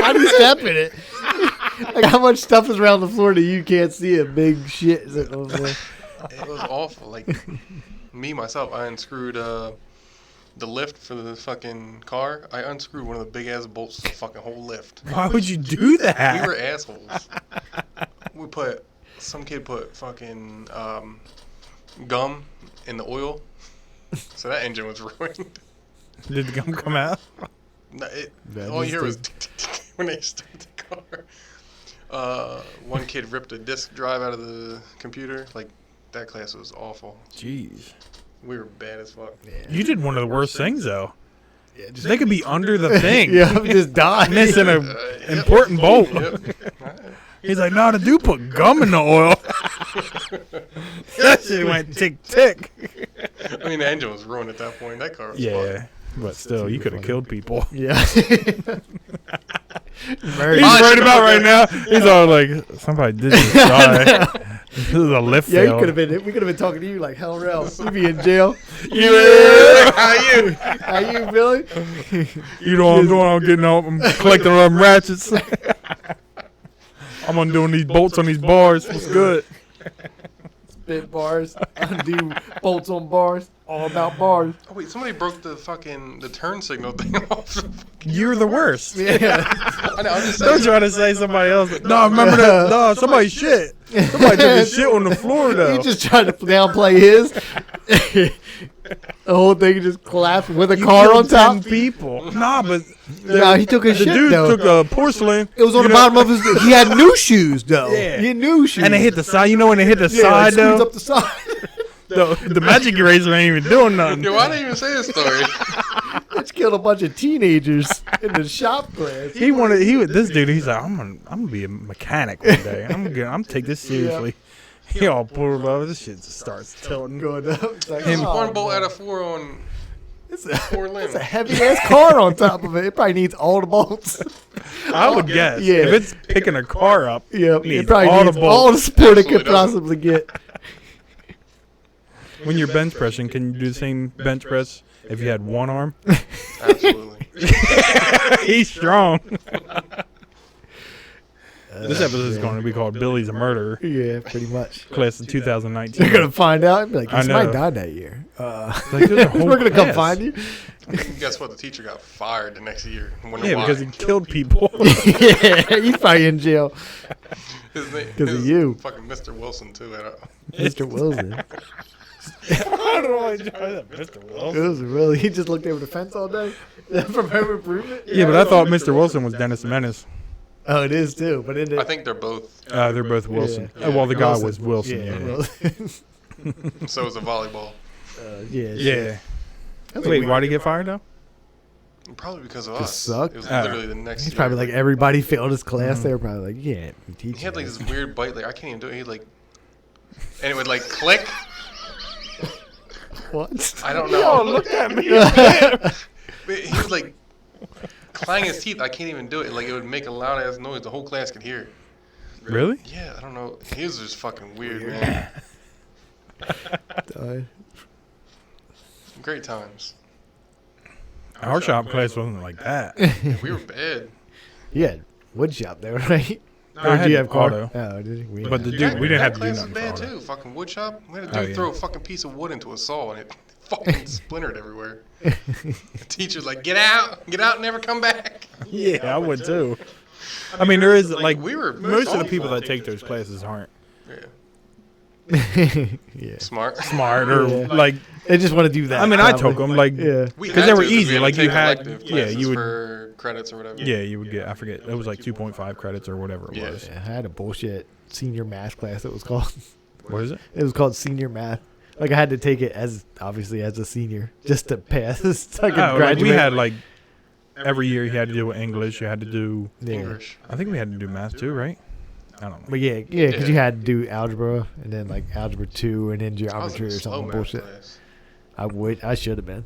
How do you step in it? Like, how much stuff is around the floor that you can't see it? Big shit sitting on the floor. It was awful. Like, me, myself, I unscrewed the lift for the fucking car. I unscrewed one of the big-ass bolts to the fucking whole lift. Why would you do that? We were assholes. Some kid put fucking gum in the oil. So that engine was ruined. Did the gum come out? No, That all you hear was just when they started the car. One kid ripped a disk drive out of the computer. Like, that class was awful. Jeez. We were bad as fuck. You did one of the worst things, though. They could be under the thing. Yeah, I'm just dying. Missing an Yep. important bolt. Yep. He's like, no, the dude put gum in the oil. That shit went tick, tick. I mean, the engine was ruined at that point. That car was Yeah, but still, you could have killed people. Yeah. He's Murder. right about right now. He's all like, somebody did this die. This is a lift Yeah, you fail. could have been. We could have been talking to you like hell, real. You be in jail. How you? How you, Billy? You know what I'm doing? I'm getting up. I'm collecting them ratchets. I'm undoing these bolts on these bars. What's good? Spit bars, undo bolts on bars. All about bars. Oh wait, somebody broke the turn signal thing off. You're the worst. Yeah. I know. I'm just Don't saying. try to say somebody else. No, remember that? No, somebody shit. Somebody took a shit on the floor, though. He just tried to downplay his. The whole thing just collapsed with a car on killed 10 top. people. Nah, but Nah, he took his the shit dude though. took a porcelain. It was on you the know, bottom of his. He had new shoes though. Yeah. He had new shoes. and it hit the side. You know when it hit the yeah, side, it though? up the side. The magic eraser ain't even doing nothing. Yo, why didn't even say this story? It's killed a bunch of teenagers in the shop class. This dude, he's like, I'm gonna be a mechanic one day. I'm take this seriously. He all pulled up. This shit just starts tilting. Going up. It's like, It's oh, one bolt man. out of 4 on It's 4 limbs. It's a heavy ass car on top of it. It probably needs all the bolts. I would guess. Yeah. If it's picking a car up, Yep. Needs It probably all the needs all the bolts. support it could Absolutely doesn't. possibly get. when you're bench pressing, can you do the same bench press if you had one arm? Absolutely. He's strong. This episode is going to be called Billy's a Murderer, Yeah, pretty much. class of 2019. You're gonna find out and be like, I somebody know. died that year. Like, there's a whole We're gonna come class. find you. Guess what? The teacher got fired the next year. Wonder Yeah, why. because he killed people. Yeah, he's probably in jail. His name 'cause of his you. Fucking Mr. Wilson too. Mr. Wilson. I don't know why I tried that, Mr. It Wilson. was really. He just looked over the fence all day from Home Improvement. Yeah, but I thought Mr. Wilson was Dennis Menace. Oh, it is too. But in I think they're both. They're both Wilson. Yeah. Well, the guy Wilson. was Wilson. Yeah. Yeah. Wilson. So is a volleyball. Yeah. Yeah. That's a Wait, weird- why'd he get fired though? Probably because of Just us. sucked? It was Oh. literally the next. He's year. probably like everybody failed his class. Mhm. They were probably like, yeah, we teach. He had like this. this weird bite. Like I can't even do it. He like, and it would like click. What? I don't know. look at me. But he was like clang his teeth. I can't even do it. Like it would make a loud ass noise. The whole class could hear. Really? Yeah, I don't know. He was just fucking weird, man. Great times. Our shop class wasn't like that. Yeah, we were bad. Yeah, wood shop though, right? I Or had do you have car? auto. Oh, did you? We But the didn't. dude, we didn't have to do class nothing was for bad auto. too. Fucking wood shop. We had a Oh, dude yeah. throw a fucking piece of wood into a saw and it fucking splintered everywhere. The teacher's like, get out, never come back. Yeah, I would too. I mean, there is like we were most of the thoughtful. people that take those classes aren't Yeah. Yeah. Smart. smart or Yeah. like. They just want to do that. I mean, I probably. took them like Yeah. We 'Cause had they were to, easy, we had like, to you take had- elective yeah, classes you would- for credits or whatever. yeah, you would get. I forget. It was like 2.5 credits or whatever it Yeah. was. Yeah, I had a bullshit senior math class. It was called. What is it? It was called senior math. Like I had to take it as obviously as a senior just to pass. So I could Oh, like graduate. we had like every year you had to do English. You had to do. Yeah. English. I think we had to do math too, right? I don't know. But yeah, because you Yeah. had to do algebra and then like algebra 2 and then I was in geometry a or slow something math bullshit. class. I should have been.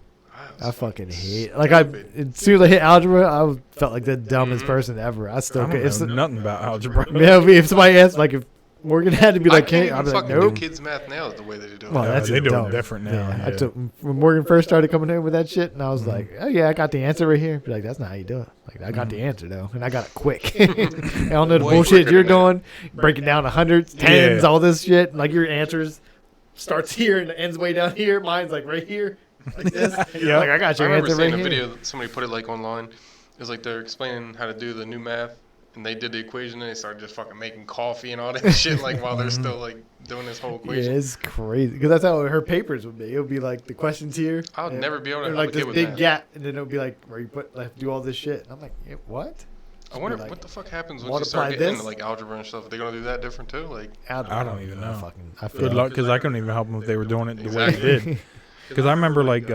was I fucking hate. stupid. Like as soon as I hit algebra, felt like the dumbest Mhm. person ever. I I still don't could. If, know nothing about algebra. yeah, if somebody asked, like if Morgan had to be like, I can't "Hey," I'd even be like, fucking do "Nope." kids math now is the way they do it. Well, Yeah, that's they just do it dumb. different now, Yeah, I yeah. took when Morgan first started coming in with that shit, and I was Mhm. like, "Oh yeah, I got the answer right here." Be like, "That's not how you do it." Like, I got the answer though, and I got it quick. I don't know the Way bullshit quicker you're than that. doing, breaking down the hundreds, tens, Yeah. all this shit. Like your answers starts here and ends way down here. Mine's like right here, like this. Yeah. Like I got I your remember answer seeing right a here. video that somebody put it like online. It was like they're explaining how to do the new math, and they did the equation, and they started just fucking making coffee and all that shit, like while they're still like doing this whole Yeah, equation. it's crazy because that's how her papers would be. It would be like the questions here. I would and- never be able to or help like a this kid with big math. gap, and then it would be like where you put like do all this shit. And I'm like, what? I wonder like, what the fuck happens when you multiply start getting this. into like algebra and stuff. Are they gonna do that different too? Like, I don't even know. I Good luck, because I couldn't even help them if they were doing it the way they Exactly. did. Because I remember like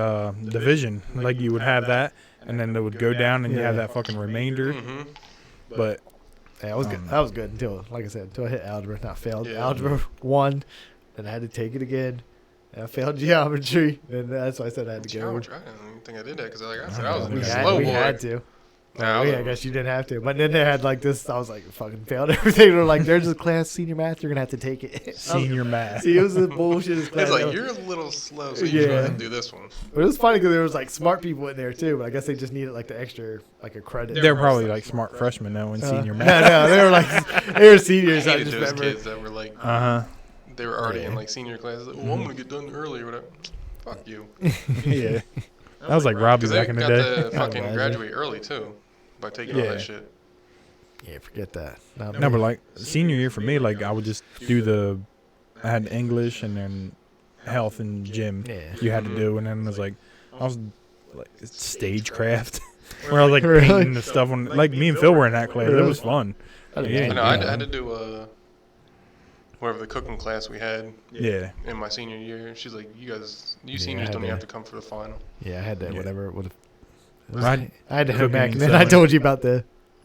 division, like you would have that, and then it would go down, and you have Yeah. that fucking remainder. mm-hmm. But Yeah, that was good. Um, That was good until, like I said, until I hit algebra. Not failed Yeah. algebra 1, then I had to take it again. And I failed geometry, and that's why I said I had to go. Geometry. I didn't even think I did that because like I said, I I was don't in We a know. had, slow we boy. had to. Nah, Yeah, I guess you didn't have to. But then they had like this. I was like, fucking failed everything. They're like, there's a class, senior math. You're gonna have to take it. I was- senior math. See, it was the bullshit class. It's like ever. you're a little slow, so you Yeah. go ahead and do this one. But it was funny because there was like smart people in there too. But I guess they just needed like the extra, like a credit. They're probably like smart freshmen though in senior No, math. no, they were like they were seniors. I I hated just those remember. kids that were like, Uh huh. they were already in Yeah. like senior classes. Like, well, I'm gonna get done early or whatever. Fuck you. Yeah. That was like Robbie Because they back in the got day. to fucking imagine. graduate early too by taking all Yeah. that shit. Yeah, forget that. Not No, me. but like senior year for me, like I would just do I had English and then health and gym. Yeah. You had to do, and then it was like I was like stagecraft, where I was like Really? painting the stuff on. Like me and Phil were in that class. It Really? was fun. I didn't Yeah. I know. know I had to do whatever the cooking class we had Yeah. in my senior year. She's like, you guys, you Yeah, seniors I don't even had have to come for the final. Yeah, I had to Yeah. whatever it would have. Right. I had to Cooking home back, and and then I selling. told you about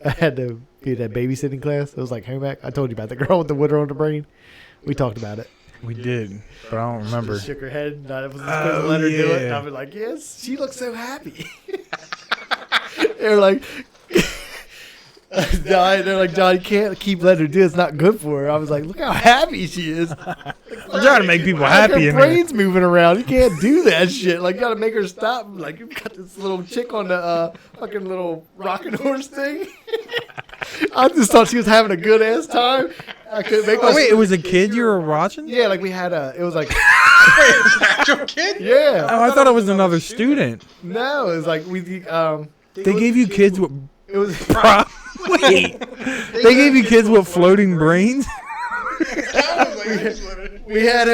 I had to be that babysitting class. It was like home back. I told you about the girl with the water on the brain. We talked about it. We did, but I don't remember. She shook her head. And I was supposed to Oh, let her do it. And yeah. I was like, yes, she looks so happy. They're like, they're like, John, you can't keep letting her do it. It's not good for her. I was like, look how happy she is. I'm trying to make people Like, happy her in there. brain's moving around. You can't do that shit. Like, you gotta make her stop. Like, you got this little chick on the fucking little rocking horse thing. I just thought she was having a good ass time. I couldn't make. Oh wait, it was a kid you were watching? Yeah, like we had it was like, Wait, it's an actual kid? yeah. Oh, I thought it was another student. No, it was like we They gave you kids with it was wait. They gave you kids with floating brains. I was like, just let it- we had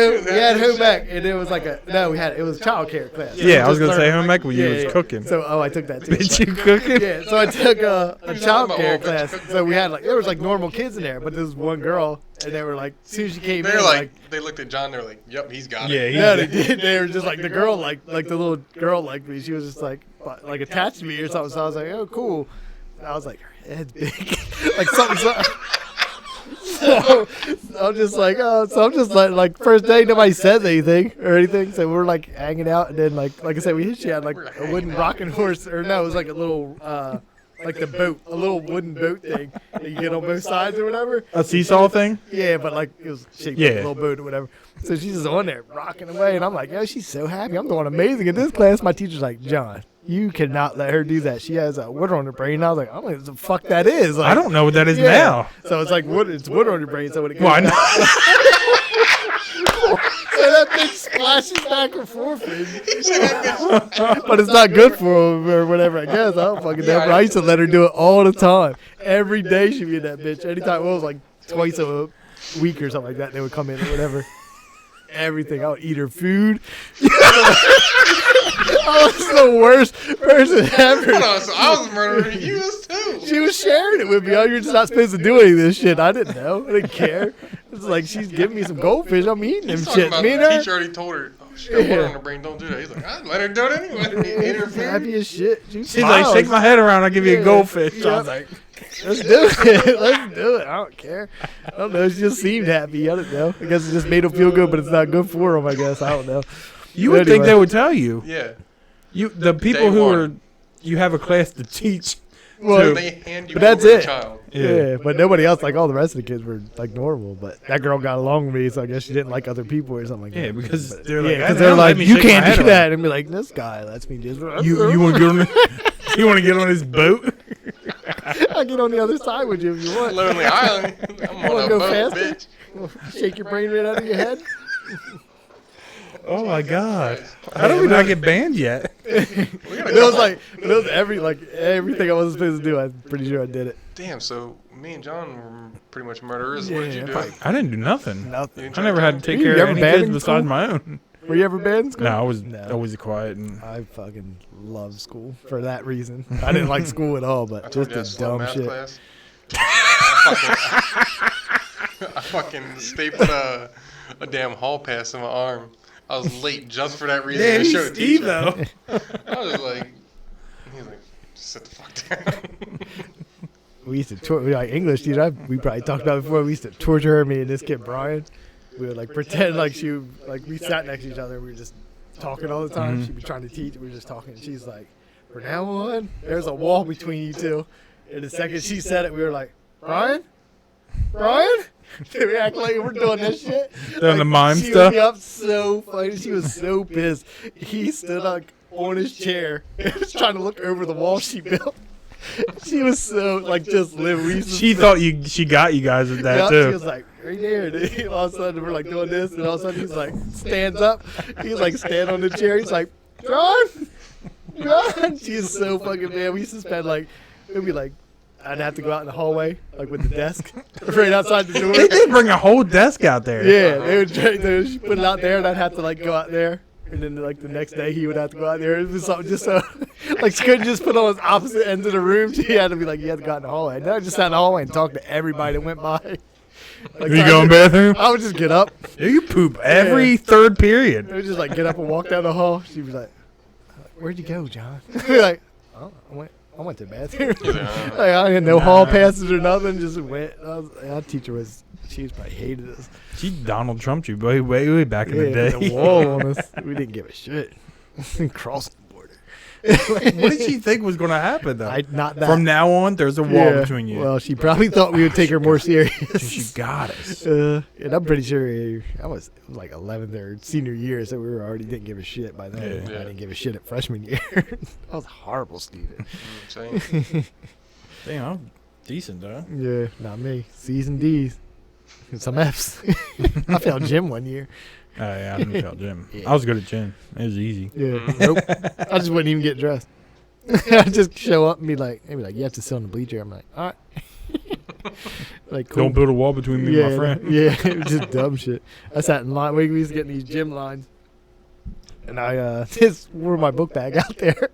home back, and it was like it was child care class. Yeah, I was Just gonna say learn- home ec when you Yeah, was yeah. cooking. So I took that too. Did you cooking? Yeah, so I took a child about care all the class. So we had like there was like normal kids in there, but there was one girl, and they were like, as soon as she came They're in, like, they looked at John. They're like, "Yep, he's got Yeah, it." he- yeah, they did. They were just like the girl, like the little girl, like me. She was just like attached to me or something. So I was like, oh, cool. And I was like, her head's big, like something. So I'm just like, like first day nobody says anything or anything. So we're like hanging out, and then like I said, she had like We're a hanging wooden out. rocking horse, or no, it was like a little like the boat, a little wooden boat thing that you get on both sides or whatever. A seesaw thing? Yeah, but like it was shaped like Yeah. a little boat or whatever. So she's just on there rocking away, and I'm like, yo, she's so happy. I'm doing amazing in this class. My teacher's like, John, you cannot let her do that. She has a water on her brain. And I was like, I don't know what the fuck that is. Like, I don't know what that is yeah. now. So it's like it's water on your brain. So when it goes Well, I know. so that bitch splashes back and forth, but it's not good for him or whatever. I guess I don't fucking know. But I used to let her do it all the time. Every day she'd be in that bitch. Anytime, well, it was like twice a week or something like that. They would come in or whatever. Everything. I would eat her food. I was the worst person ever. Hold on, so I was murdering you too. She was sharing it with me. Oh, you're just not supposed to do any of this shit. I didn't know. I didn't care. It's like she's giving me some goldfish. I'm eating them He's talking shit. about Me the and her. teacher already told her, oh, she got water on her brain, don't do that. He's like, I'd let her do it anyway. Eat her food. Happy as shit. She's like, shake my head around. I'll give you a Yeah. goldfish. Yeah. I was like, Let's do it. Let's do it. I don't care. I don't know. She just seemed happy. I don't know. I guess it just made them feel good, but it's not good for them, I guess. I don't know. you would think Anyway. they would tell you. Yeah. The people Day who one. are, you have a class to teach. Well, They hand you But that's over it. a child. yeah, but nobody else, like all the rest of the kids were like normal. But that girl got along with me, so I guess she didn't like other people or something like Yeah, that. because But- they're like, yeah, "I because don't they're let like, me you shake my can't head do on that. And be like, this guy lets me do this. You want to get on? You want to get on his boat? I'll get on the other side with you if you want. Lonely Island. I'm wanna on a go boat, faster? bitch. Shake your brain right out of your head. Oh my god! How did we not get banned yet? It was everything I wasn't supposed to do. I'm pretty sure I did it. Damn, so me and John were pretty much murderers. What did you Yeah, do? probably- I didn't do nothing. You Nothing. didn't I try never to had to kill take You care of never any banned kids in besides school? my own. Were you ever bad in school? No, I was No. always quiet and I fucking love school for that reason. I didn't like school at all, I but told just you I the slow dumb math shit. class. I fucking stapled a damn hall pass in my arm. I was late just for that reason. to show the teacher. though. I was like, he's like, just sit the fuck down. We used to like English teacher. We probably talked about it before. We used to torture her, me and this kid Brian. We would like pretend like we sat next to each other. We were just talking all the time. Mhm. She'd be trying to teach. We were just talking. She's like, from now on, there's a wall between you two. And the second she said it, we were like, Brian? We act like we're doing this shit. Doing the mime she stuff? She was up so funny. She was so pissed. He stood like on his chair and was trying to look over the wall she built. She was so like just living. We used to She thought she got you guys with that Yep, too. She was like, right there. And then all of a sudden, we're like doing this, and all of a sudden, he's like, stands up. He's like, stand on the chair. He's like, John. She's so fucking mad. We used to spend like, it'd be like, I'd have to go out in the hallway, like with the desk, right outside the door. They did bring a whole desk out there. Yeah, she put it out there, and I'd have to like go out there. And then like the next day, he would have to go out there. It was something just so, like she couldn't just put on his opposite ends of the room. She had to be like, you had to go out in the hallway. And then I just sat in the hallway and talked to everybody that went by. Like, You go in the bathroom? I would just get up. You poop every third period. I would just like get up and walk down the hall. She'd be like, "Where'd you go, John?" I'd be like, "Oh, I went to the bathroom." Like I had no hall passes or nothing. Just went. Our teacher she probably hated us. She Donald Trumped you way back in the Yeah, day. with the wall on us. We didn't give a shit. Crossed the border. What did she think was going to happen though? Not that. From now on, there's a wall between you. Well, she probably thought we would take her more serious. She got us. And I'm pretty sure I was like 11th or senior year, so we were already didn't give a shit by then. Yeah. I didn't give a shit at freshman year. I was horrible, Steven. Same. Damn, I'm decent though. Yeah, not me. C's and D's. And some F's. I failed gym one year. Oh yeah, I didn't fail gym. Yeah. I was good at gym. It was easy. Yeah. Nope. I just wouldn't even get dressed. I'd just show up and be like, you have to sit on the bleacher. I'm like, all right. Like, cool. Don't build a wall between me and my friend. Yeah, it was just dumb shit. I sat in line. We used to get in these gym lines. And I just wore my book bag out there.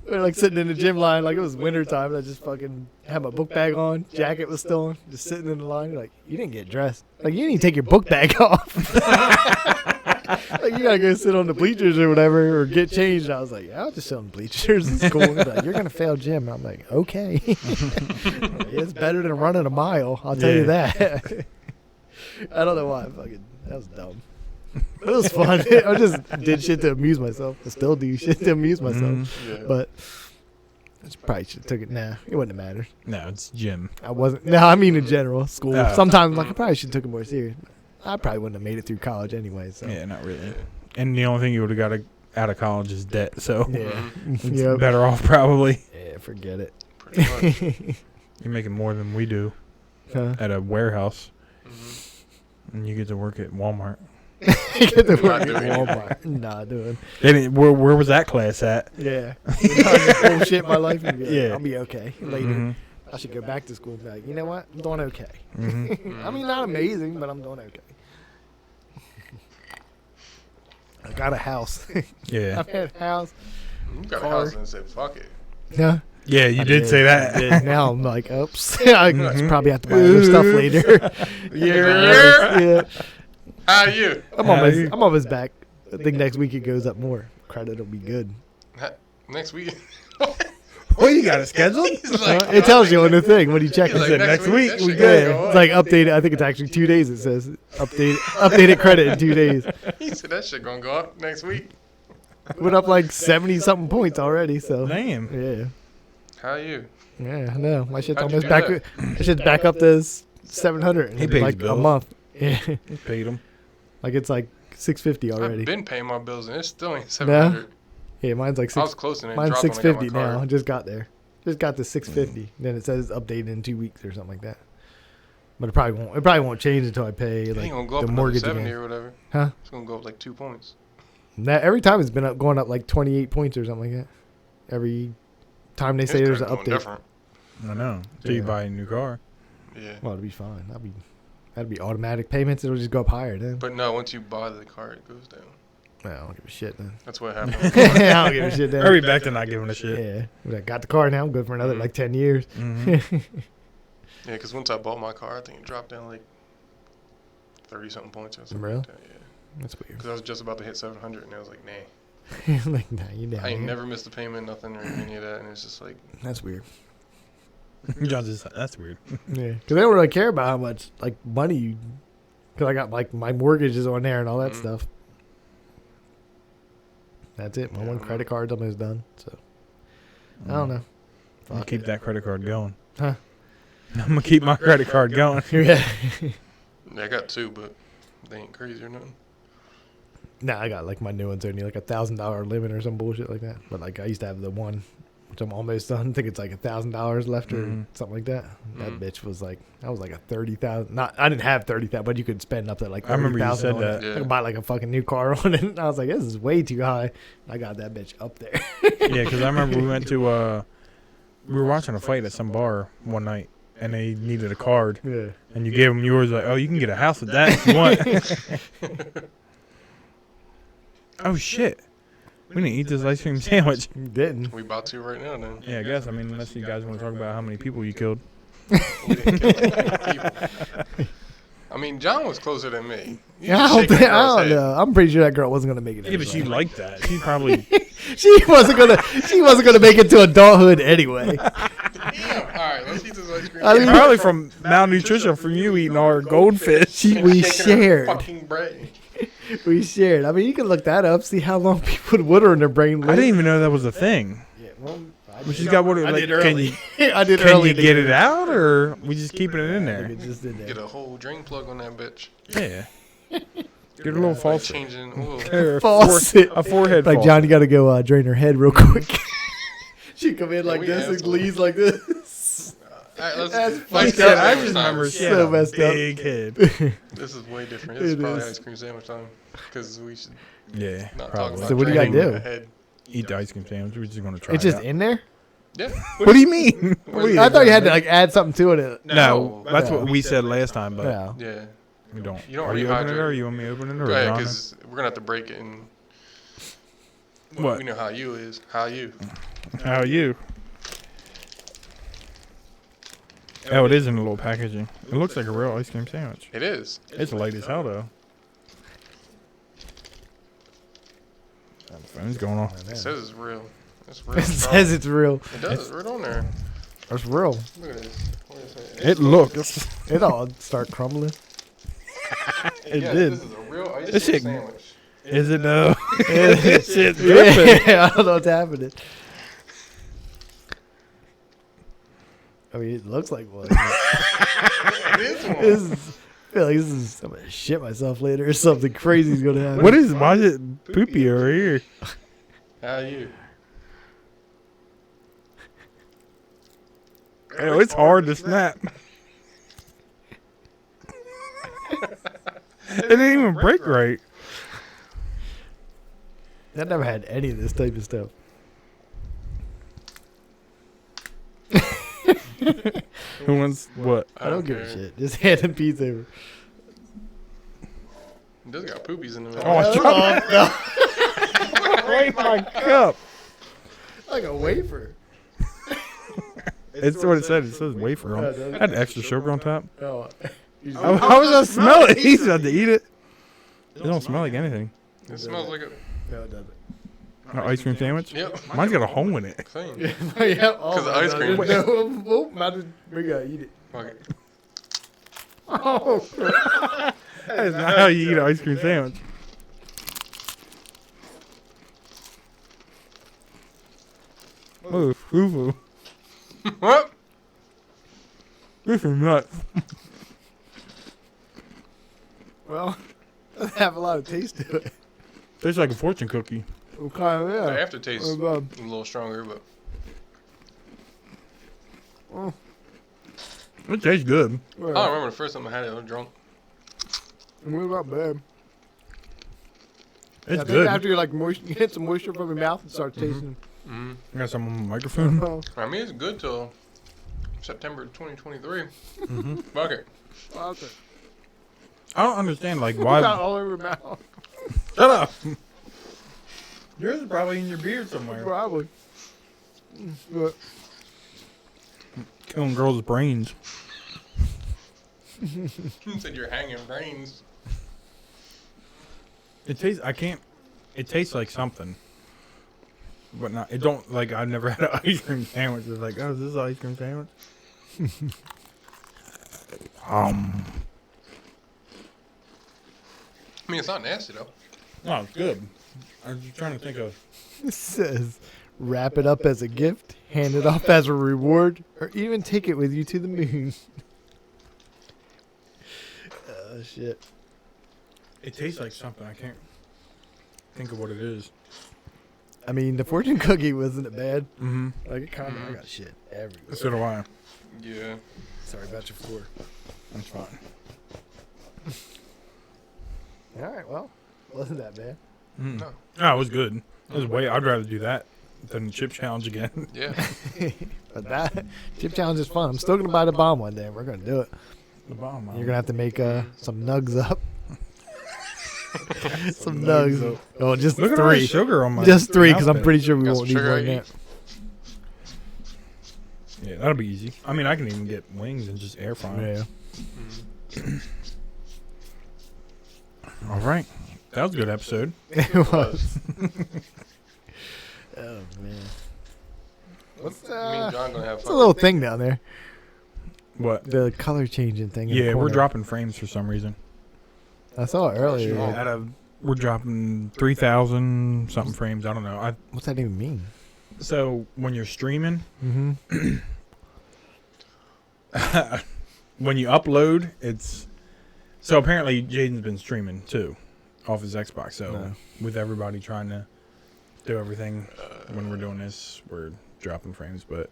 We were like sitting in the gym line like it was winter time. And I just fucking had my book bag on. Jacket was still on. Just sitting in the line. Like, you didn't get dressed. Like, you didn't even take your book bag off. Like, you gotta go sit on the bleachers or whatever or get changed. And I was like, yeah, I'll just sit on the bleachers. It's cool. He's like, you're gonna fail gym. And I'm like, okay. It's better than running a mile. I'll tell you that. I don't know why. That was dumb. It was fun. I just did shit to amuse myself. I still do shit to amuse myself. Mhm. Yeah. But Probably should have took it. Nah, it wouldn't have mattered. No, it's gym. I wasn't. No, I mean in general, school. Oh. Sometimes like I probably should have took it more serious. I probably wouldn't have made it through college anyway. So Yeah, not really. And the only thing you would have got out of college is debt. So yeah, it's yep. better off probably. Yeah, forget it. Pretty much. You're making more than we do Huh? at a warehouse, Mhm. and you get to work at Walmart. Get the Not work at doing it. Walmart. Nah, doing. Where was that class at? Yeah. Bullshit my life. And be like, Yeah. I'll be okay later. Mhm. I should go back to school and be like, you know what? I'm doing okay. Mhm. I mean, not amazing, but I'm doing okay. I got a house. Yeah. I've had a house. You got a Car. house and said, fuck it. Yeah. Yeah, you I did say that. I did. Now I'm like, oops. I Mhm. probably have to buy other stuff later. Yeah. How are you? I'm on his back. I think next week it goes up more. Credit will be good. Next week. Oh, you got it scheduled? He's like, It tells you on the thing when you check he's it. like, said next week, that we shit good. gonna go It's up. like updated. I think it's actually 2 days. It says updated credit in 2 days. He said that shit gonna go up next week. Went up like 70 something points already. So Damn. yeah, How are you? yeah. I know my shit's How'd you almost do back. My shit's back up to 700 He in pays like a bills. month. Yeah, You paid him. like it's like 650 already. I've been paying my bills and it's still ain't 700. Yeah, mine's like I was six. close and it Mine's dropped when I got 650 my now. I card. just got there. Just got to 650. Then it says updated in 2 weeks or something like that. But it probably won't. It probably won't change until I pay It like ain't gonna go up the another mortgage 70 again. or whatever. Huh? It's gonna go up like 2 points. That every time it's been up, going up like 28 points or something like that. Every time they say It's there's an kinda going update. different. I know. So you Yeah. buy a new car. Yeah. Well, it'll be fine. That'd be automatic payments. It'll just go up higher then. But no, once you buy the car, it goes down. Well, I don't give a shit then. That's what happened. I don't give a shit then. I'll be back to not giving a shit. Yeah, but I got the car now. I'm good for another Mhm. like 10 years. Mm-hmm. Yeah, because once I bought my car, I think it dropped down like 30 something points or something. Real? Like that, yeah. That's weird. Because I was just about to hit 700 and I was like, nah. Like, nah, you down I ain't here. never missed a payment, nothing or any of that. And it's just like, That's weird. John's just, that's weird. Yeah, because they don't really care about how much like money you. Because I got like my mortgage is on there and all that Mhm. stuff. That's it. My Yeah, one I don't credit know. card's almost done. So I don't know. I'll Fuck keep it. that credit card going. Huh? I'm gonna keep my credit card going. Yeah. I got 2, but they ain't crazy or nothing. Nah, I got like my new one's only like $1,000 limit or some bullshit like that. But like I used to have the one, which I'm almost done. I think it's like $1,000 left or Mhm. something like that. That Mhm. bitch was like that was like a 30,000. Not I didn't have 30,000, but you could spend up to like I remember you 30,000 said on it. that. Yeah. I could buy like a fucking new car on it. And I was like, this is way too high. I got that bitch up there. Yeah, because I remember we went to we were watching a fight at some bar one night, and they needed a card, Yeah. and you gave them yours. Like, oh, you can get a house with that if you want. Oh shit, we didn't eat this ice cream sandwich. You didn't. We about to right now then. Yeah, I guess. I mean, unless you guys want to talk about how many people you killed. We didn't kill any people. I mean, John was closer than me. You Yeah, I just don't, shaking think, that I girl's don't head. know. I'm pretty sure that girl wasn't gonna make it. Yeah, but she anyway. liked that. She probably. She wasn't gonna make it to adulthood anyway. Damn. All right, let's eat this ice cream. I mean- Probably from malnutrition from you eating our goldfish. We Shaking her shared. Fucking brain. We shared. I mean, you can look that up. See how long people put water in their brain. I didn't even know that was a thing. Yeah, well, But she's got water. I Like, did can early. you I did can early. you get it out, or we just keeping it in I there? think it just did Get that. a whole drain plug on that bitch. Yeah. Get a little Like faucet. changing oil. Or Faucet. A forehead Like faucet. John, you got to go drain her head real quick. She come in like we this and absolutely- leads like this. All right, let's. That's let's fucked do up. it I next just time. remember she So had a messed up. big head. This is way different. This is It probably is. ice cream sandwich time. Because we should Yeah, not talk probably. about So what do you gotta draining do? the head. Eat the ice cream sandwich. We're just gonna try. It's just it out. in there. Yeah. What do you mean? What do you I thought you had to think? like add something to it. No, that's No. what we said last time, but Yeah. Yeah. we don't. You don't Are you opening it, rehydrate. or you want me to open it, or Go ahead, Donna? because we're gonna have to break it and. What? We know how you is. How you? How are you? Oh, it is in a little packaging. It looks like a real ice cream sandwich. It is. It's light as hell, though. The phone's going off. It says it's real. It's real. It says it's real. It does. It's right on there. It's real. Look at this. What is it? It looks. It all start crumbling. It Yes, did. This is a real ice This cream shit- sandwich. Is it though? This shit's dripping. Yeah, I don't know what's happening. I mean, it looks like one. It is one. I feel like I'm gonna shit myself later or something crazy's gonna happen. Why is it poopy over here? How are you? Oh, it's hard to snap. It didn't even break right. I never had any of this type of stuff. Who wants what? I don't give a care. shit. Just hand him pizza over. It does got poopies in the middle. Oh, I dropped right in my cup. Like a wafer. It's what it said. It says wafer on. It had extra sugar on top. Oh. How was I smell it? He said to eat it. It don't smell like anything. It smells like a No, it doesn't. An ice cream sandwich? yep. Mine's got a hole in it. Clean. Yeah, Because of ice cream. No, we gotta eat it. Fuck it. Oh, That is not how you eat an ice cream sandwich. Oh, foo-foo. What? This is nuts. well, doesn't have a lot of taste to it. Tastes like a fortune cookie. Kind of, The yeah. aftertaste is a little stronger, but It tastes good. I don't remember the first time I had it. I was drunk. What about bad? It's I think good. after you like you get some moisture from your mouth and start tasting. Mm-hmm. I got some on my microphone. Oh, I mean, it's good till September 2023. Mm-hmm. Fuck it. okay. I don't understand, like, Got why. all over your mouth. Shut up. Yours is probably in your beard somewhere. Probably. But Killing girls' brains. You said you're hanging brains. It tastes. I can't. It tastes like something, but not. It don't like. I've never had an ice cream sandwich. It's like, oh, is this an ice cream sandwich? I mean, it's not nasty though. No, it's good. I was just trying to think of. it says, wrap it up as a gift, hand it off as a reward, or even take it with you to the moon. Oh shit. It tastes like something. I can't think of what it is. I mean, the fortune cookie wasn't bad. Mm-hmm. Like it kind of, I got shit everywhere. So do I. Yeah. Sorry about your floor. That's fine. All right, well, wasn't that bad. Mm. No. Oh, it was good. It was way. I'd rather do that than the chip challenge again. Yeah. But that chip challenge is fun. I'm still gonna buy the bomb one day. We're gonna do it. The bomb. You're gonna have to make some nugs up. some nugs nugs. up. Oh, just Look at all the three. sugar on my. Just three, because I'm outfit. pretty sure we Got won't some need sugar more I than eat. that. Yeah, that'll be easy. I mean, I can even get wings and just air fry 'em. Yeah. All right. That was a good episode. It was. Oh man. What's Me and John gonna have It's fun. a little thing down there. What? The color changing thing. in the Yeah, we're corner. dropping frames for some reason. I saw it earlier. Oh. We're dropping 3,000 something frames. I don't know. What's that even mean? So when you're streaming, Mm-hmm. when you upload, it's so apparently Jaden's been streaming too, off his Xbox. So No. with everybody trying to do everything when we're doing this, we're dropping frames. But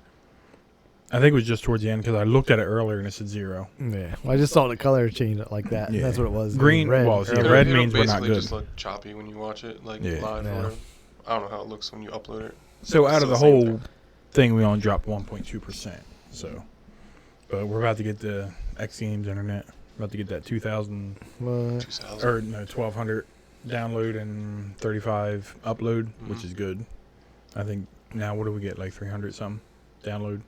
I think it was just towards the end because I looked at it earlier and it said 0. Yeah. Well, I just saw the color change like that. Yeah. That's what it was. Green- Red. well, see, earlier. red It'll means we're not basically good. just look choppy when you watch it, like Yeah. live Yeah. or whatever. I don't know how it looks when you upload it. So out Still of the the same whole thing, we only dropped 1.2%. So, but we're about to get the X Games internet. About to get that 2,000 What? 2000. or no 1,200 download and 35 upload, which Mhm. is good. I think now what do we get, like 300 something download?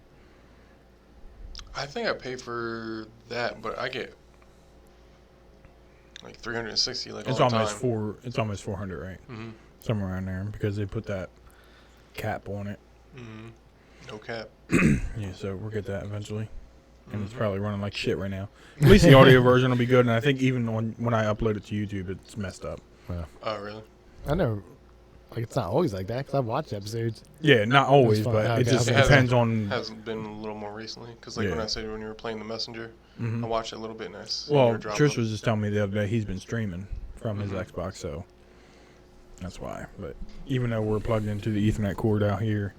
I think I pay for that, but I get like 360 like It's all the almost time. It's almost 400, right? Mm-hmm. Somewhere around there because they put that cap on it. Mm-hmm. No cap. Yeah, so we'll get that eventually. And it's Mhm. probably running like shit right now. At least the audio version will be good. And I think even when I upload it to YouTube, it's messed up. Oh, really? I never. Like it's not always like that because I've watched episodes. Yeah, not always, fun. but Okay, it just I was depends on. Hasn't been a little more recently because like when Yeah. I said when you were playing The Messenger, I Mhm. watched it a little bit and I seen Well, your drop Trish up. was just telling me the other day he's been streaming from his Mhm. Xbox, so that's why. But even though we're plugged into the Ethernet cord out here,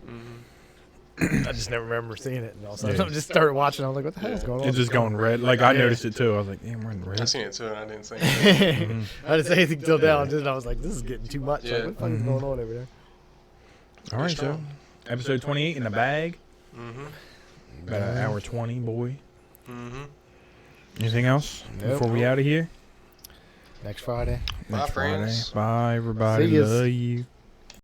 I just never remember seeing it, and all of a sudden Yeah. I just started watching. I was like, "What the hell is Yeah. going on?" it's just going red. Like I Yeah. noticed it too. I was like, "Damn, we're in I red." seen it too and I didn't say anything. I didn't say anything till now, and I was like, "This is getting too much." Yeah. Like, what the fuck is Mhm. going on over there? All right, so strong. episode 28 in the bag. Mm-hmm. About an hour 20, boy. Mm-hmm. Anything else Nope. before we out of here? Next Friday. Bye, Next Friday. friends. Bye, everybody. See yas. Love you.